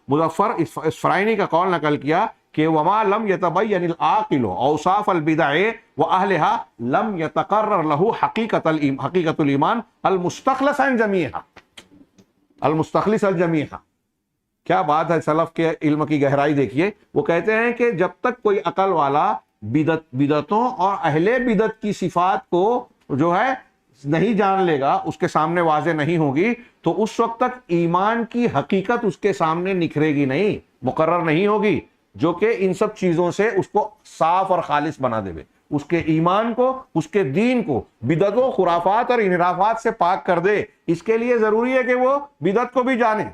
مظفر اسفرائینی کا قول نقل کیا کہ وما لم يتبين العاقل اوصاف البدع واهلها لم يتقرر له حقیقت الایمان المستخلص عن جميعها. المستخلص عن جميعها. کیا بات ہے, سلف کے علم کی گہرائی دیکھیے. وہ کہتے ہیں کہ جب تک کوئی عقل والا بدعتوں اور اہل بدعت کی صفات کو جو ہے نہیں جان لے گا, اس کے سامنے واضح نہیں ہوگی, تو اس وقت تک ایمان کی حقیقت اس کے سامنے نکھرے گی نہیں, مقرر نہیں ہوگی, جو کہ ان سب چیزوں سے اس کو صاف اور خالص بنا دے. اس کے ایمان کو, اس کے دین کو بدعتوں, خرافات اور انحرافات سے پاک کر دے. اس کے لیے ضروری ہے کہ وہ بدعت کو بھی جانے.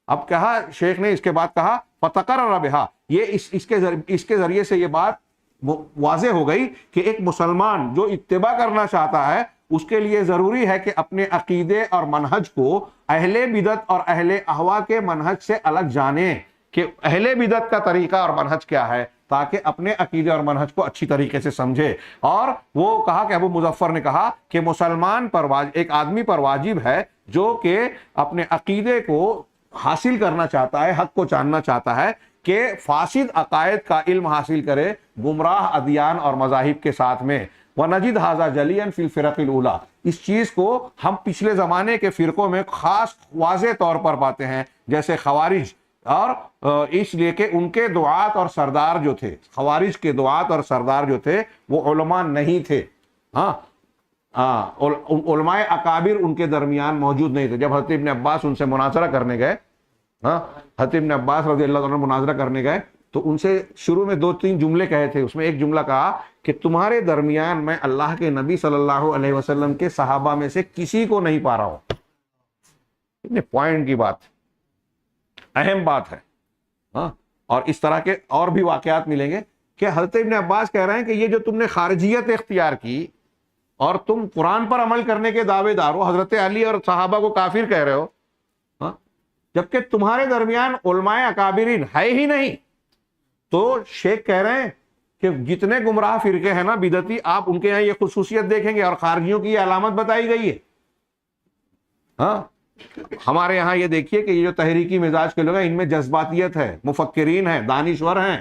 اب کہا شیخ نے اس کے بعد کہا فتقرر بہا, یہ اس کے ذریعے سے یہ بات واضح ہو گئی کہ ایک مسلمان جو اتباع کرنا چاہتا ہے اس کے لیے ضروری ہے کہ اپنے عقیدے اور منہج کو اہل بدعت اور اہل اہوا کے منہج سے الگ جانے کہ اہل بدعت کا طریقہ اور منہج کیا ہے, تاکہ اپنے عقیدے اور منہج کو اچھی طریقے سے سمجھے. اور وہ کہا کہ ابو مظفر نے کہا کہ مسلمان پر ایک آدمی پر واجب ہے جو کہ اپنے عقیدے کو حاصل کرنا چاہتا ہے, حق کو جاننا چاہتا ہے, کہ فاسد عقائد کا علم حاصل کرے گمراہ ادیان اور مذاہب کے ساتھ میں. وَنَجِدْ هَذَا جَلِيًا فِي الْفِرَقِ الْأُولَى. اس چیز کو ہم پچھلے زمانے کے فرقوں میں خاص واضح طور پر پاتے ہیں, جیسے خوارج. اور اس لیے کہ ان کے دعات اور سردار جو تھے, خوارج کے دعات اور سردار جو تھے وہ علماء نہیں تھے. ہاں علماء اکابر ان کے درمیان موجود نہیں تھے. جب حضرت ابن عباس ان سے مناظرہ کرنے گئے, حضرت ابن عباس رضی اللہ عنہ مناظرہ کرنے گئے, تو ان سے شروع میں 2-3 جملے کہے تھے. اس میں ایک جملہ کہا کہ تمہارے درمیان میں اللہ کے نبی صلی اللہ علیہ وسلم کے صحابہ میں سے کسی کو نہیں پا رہا ہوں. اتنے پوائنٹ کی بات, اہم بات ہے. اور اس طرح کے اور بھی واقعات ملیں گے کہ حضرت ابن عباس کہہ رہے ہیں کہ یہ جو تم نے خارجیت اختیار کی اور تم قرآن پر عمل کرنے کے دعوے دار ہو, حضرت علی اور صحابہ کو کافر کہہ رہے ہو, جبکہ تمہارے درمیان علماء اکابرین ہے ہی نہیں. تو شیخ کہہ رہے ہیں کہ جتنے گمراہ فرقے ہیں نا بدعتی, آپ ان کے یہاں یہ خصوصیت دیکھیں گے, اور خارجیوں کی یہ علامت بتائی گئی ہے. ہمارے یہاں یہ دیکھیے کہ یہ جو تحریکی مزاج کے لوگ ہیں ان میں جذباتیت ہے, مفکرین ہیں, دانشور ہیں,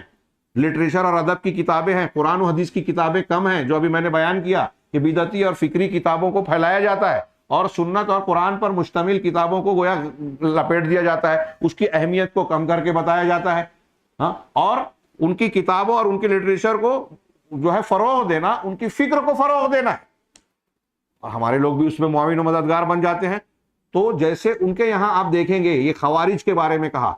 لٹریچر اور ادب کی کتابیں ہیں, قرآن و حدیث کی کتابیں کم ہیں, جو ابھی میں نے بیان کیا کہ بدعتی اور فکری کتابوں کو پھیلایا جاتا ہے. اور سنت اور قرآن پر مشتمل کتابوں کو گویا لپیٹ دیا جاتا ہے، اس کی اہمیت کو کم کر کے بتایا جاتا ہے، ہاں، اور ان کی کتابوں اور ان کے لٹریچر کو جو ہے فروغ دینا، ان کی فکر کو فروغ دینا ہے، اور ہمارے لوگ بھی اس میں معاون و مددگار بن جاتے ہیں۔ تو جیسے ان کے یہاں آپ دیکھیں گے، یہ خوارج کے بارے میں کہا،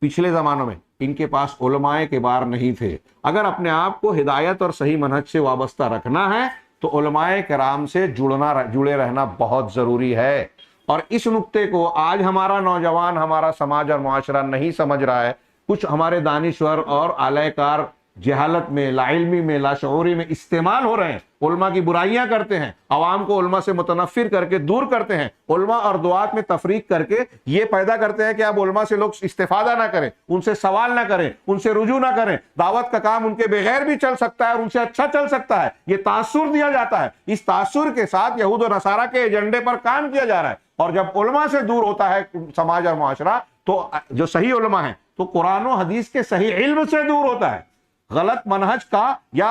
پچھلے زمانوں میں ان کے پاس علماء کبار نہیں تھے۔ اگر اپنے آپ کو ہدایت اور صحیح منہج سے وابستہ رکھنا ہے تو علماء کرام سے جڑے رہنا بہت ضروری ہے، اور اس نقطے کو آج ہمارا نوجوان، ہمارا سماج اور معاشرہ نہیں سمجھ رہا ہے۔ کچھ ہمارے دانشور اور اعلی کار جہالت میں، لا علمی میں، لاشعوری میں استعمال ہو رہے ہیں، علماء کی برائیاں کرتے ہیں، عوام کو علماء سے متنفر کر کے دور کرتے ہیں، علماء اور دعات میں تفریق کر کے یہ پیدا کرتے ہیں کہ اب علماء سے لوگ استفادہ نہ کریں، ان سے سوال نہ کریں، ان سے رجوع نہ کریں، دعوت کا کام ان کے بغیر بھی چل سکتا ہے اور ان سے اچھا چل سکتا ہے، یہ تاثر دیا جاتا ہے۔ اس تاثر کے ساتھ یہود و نصارہ کے ایجنڈے پر کام کیا جا رہا ہے، اور جب علماء سے دور ہوتا ہے سماج اور معاشرہ، تو جو صحیح علماء ہیں تو قرآن و حدیث کے صحیح علم سے دور ہوتا ہے، غلط منہج کا یا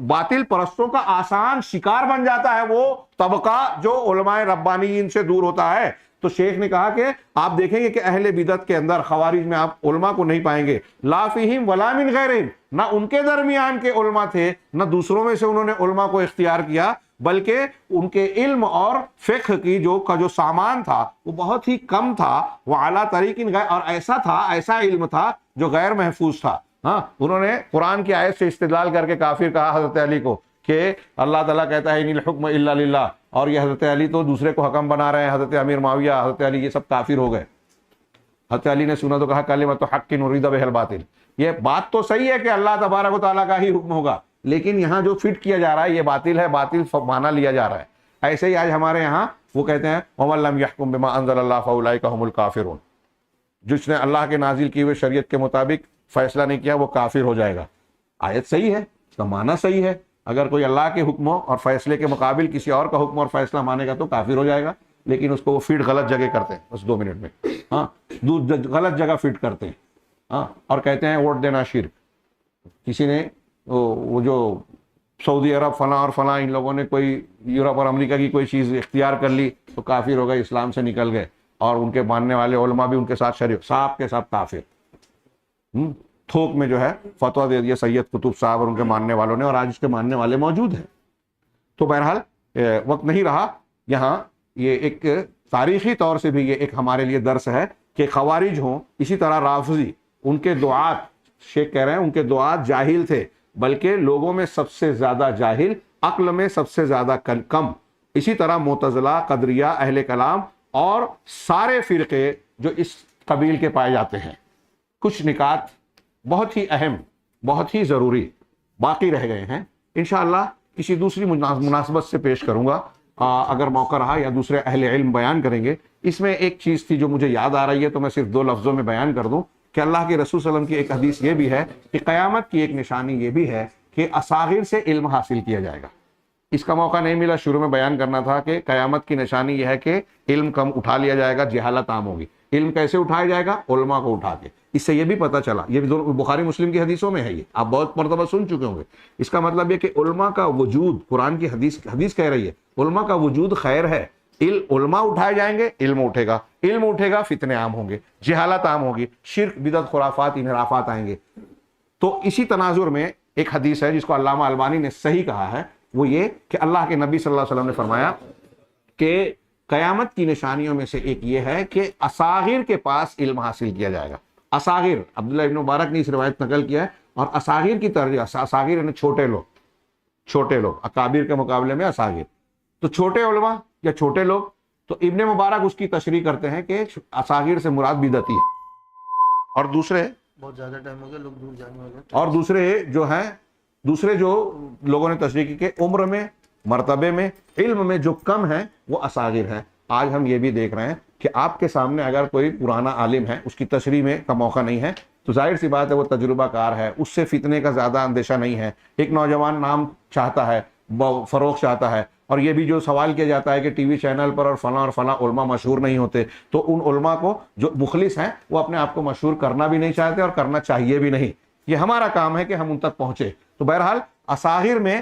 باطل پرستوں کا آسان شکار بن جاتا ہے وہ طبقہ جو علماء ربانیین سے دور ہوتا ہے۔ تو شیخ نے کہا کہ آپ دیکھیں گے کہ اہل بدعت کے اندر، خوارج میں آپ علماء کو نہیں پائیں گے، لا فیہم ولا من غیرہم، نہ ان کے درمیان کے علماء تھے، نہ دوسروں میں سے انہوں نے علماء کو اختیار کیا، بلکہ ان کے علم اور فقہ کی جو سامان تھا وہ بہت ہی کم تھا، وہ اعلیٰ طریق اور ایسا علم تھا جو غیر محفوظ تھا۔ ہاں، انہوں نے قرآن کی آیت سے استدلال کر کے کافر کہا حضرت علی کو کہ اللہ تعالیٰ کہتا ہے ان الحکم الا للہ، اور یہ حضرت علی تو دوسرے کو حکم بنا رہے ہیں، حضرت امیر معاویہ، حضرت علی، یہ سب کافر ہو گئے۔ حضرت علی نے سنا تو کہا کلمۃ حق ارید بہ الباطل، یہ بات تو صحیح ہے کہ اللہ تبارک و تعالیٰ کا ہی حکم ہوگا، لیکن یہاں جو فٹ کیا جا رہا ہے یہ باطل ہے، باطل مانا لیا جا رہا ہے۔ ایسے ہی آج ہمارے یہاں وہ کہتے ہیں وَمَن لَّمْ يَحْكُم بِمَا أَنزَلَ اللَّهُ فَأُولَٰئِكَ هُمُ الْكَافِرُونَ، جس نے اللہ کے نازل کی ہوئے شریعت کے مطابق فیصلہ نہیں کیا وہ کافر ہو جائے گا۔ آیت صحیح ہے، اس کا معنی صحیح ہے، اگر کوئی اللہ کے حکموں اور فیصلے کے مقابل کسی اور کا حکم اور فیصلہ مانے گا تو کافر ہو جائے گا، لیکن اس کو وہ فٹ غلط جگہ کرتے ہیں، بس 2 منٹ میں، ہاں، غلط جگہ فٹ کرتے ہیں، ہاں، اور کہتے ہیں ووٹ دینا شرک۔ کسی نے وہ جو سعودی عرب فلاں اور فلاں ان لوگوں نے کوئی یورپ اور امریکہ کی کوئی چیز اختیار کر لی تو کافر ہو گئے، اسلام سے نکل گئے، اور ان کے ماننے والے علماء بھی ان کے ساتھ شریک، صاحب کے ساتھ کافر۔ تھوک میں جو ہے فتویٰ دے دیا سید قطب صاحب اور ان کے ماننے والوں نے، اور آج اس کے ماننے والے موجود ہیں۔ تو بہرحال وقت نہیں رہا، یہاں یہ ایک تاریخی طور سے بھی یہ ایک ہمارے لیے درس ہے کہ خوارج ہوں، اسی طرح رافضی، ان کے دعات، شیخ کہہ رہے ہیں ان کے دعات جاہل تھے، بلکہ لوگوں میں سب سے زیادہ جاہل، عقل میں سب سے زیادہ کم۔ اسی طرح معتزلہ، قدریہ، اہل کلام اور سارے فرقے جو اس قبیل کے پائے جاتے ہیں، کچھ نکات بہت ہی اہم، بہت ہی ضروری باقی رہ گئے ہیں، انشاءاللہ کسی دوسری مناسبت سے پیش کروں گا اگر موقع رہا، یا دوسرے اہل علم بیان کریں گے۔ اس میں ایک چیز تھی جو مجھے یاد آ رہی ہے تو میں صرف 2 لفظوں میں بیان کر دوں کہ اللہ کے رسول صلی اللہ علیہ وسلم کی ایک حدیث یہ بھی ہے کہ قیامت کی ایک نشانی یہ بھی ہے کہ اصاغر سے علم حاصل کیا جائے گا۔ اس کا موقع نہیں ملا، شروع میں بیان کرنا تھا کہ قیامت کی نشانی یہ ہے کہ علم کم اٹھا لیا جائے گا، جہالت عام ہوگی۔ علم کیسے اٹھایا جائے گا؟ علماء کو اٹھا کے۔ اس سے یہ بھی پتہ چلا، یہ بھی بخاری مسلم کی حدیثوں میں ہے، یہ آپ بہت مرتبہ سن چکے ہوں گے۔ اس کا مطلب یہ کہ علماء کا وجود، قرآن کی حدیث کہہ رہی ہے علماء کا وجود خیر ہے۔ علماء اٹھائے جائیں گے، علم اٹھے گا، علم اٹھے گا، فتنے عام ہوں گے، جہالت عام ہوگی، شرک، بدعت، خرافات، انحرافات آئیں گے۔ تو اسی تناظر میں ایک حدیث ہے جس کو علامہ البانی نے صحیح کہا ہے، وہ یہ کہ اللہ کے نبی صلی اللہ علیہ وسلم نے فرمایا کہ قیامت کی نشانیوں میں سے ایک یہ ہے کہ اصاغر کے پاس علم حاصل کیا جائے گا۔ اصاغر، عبداللہ ابن مبارک نے اس روایت نقل کیا ہے، اور اصاغر کی ترجمہ، اصاغر یعنی چھوٹے لوگ، اکابر کے مقابلے میں اصاغر، تو چھوٹے علماء یا چھوٹے لوگ۔ تو ابن مبارک اس کی تشریح کرتے ہیں کہ اصاغر سے مراد بدعتی ہے، اور دوسرے بہت زیادہ ٹائم ہو گیا، لوگ دور جانے والے ہیں۔ اور دوسرے جو لوگوں نے تشریح کی کہ عمر میں، مرتبے میں، علم میں جو کم ہے وہ اصاغر ہے۔ آج ہم یہ بھی دیکھ رہے ہیں کہ آپ کے سامنے اگر کوئی پرانا عالم ہے، اس کی تشریح میں کا موقع نہیں ہے تو ظاہر سی بات ہے وہ تجربہ کار ہے، اس سے فتنے کا زیادہ اندیشہ نہیں ہے۔ ایک نوجوان نام چاہتا ہے، فروغ چاہتا ہے، اور یہ بھی جو سوال کیا جاتا ہے کہ ٹی وی چینل پر اور فلاں علماء مشہور نہیں ہوتے، تو ان علماء کو جو مخلص ہیں وہ اپنے آپ کو مشہور کرنا بھی نہیں چاہتے اور کرنا چاہیے بھی نہیں۔ یہ ہمارا کام ہے کہ ہم ان تک پہنچے۔ تو بہرحال اصاغر میں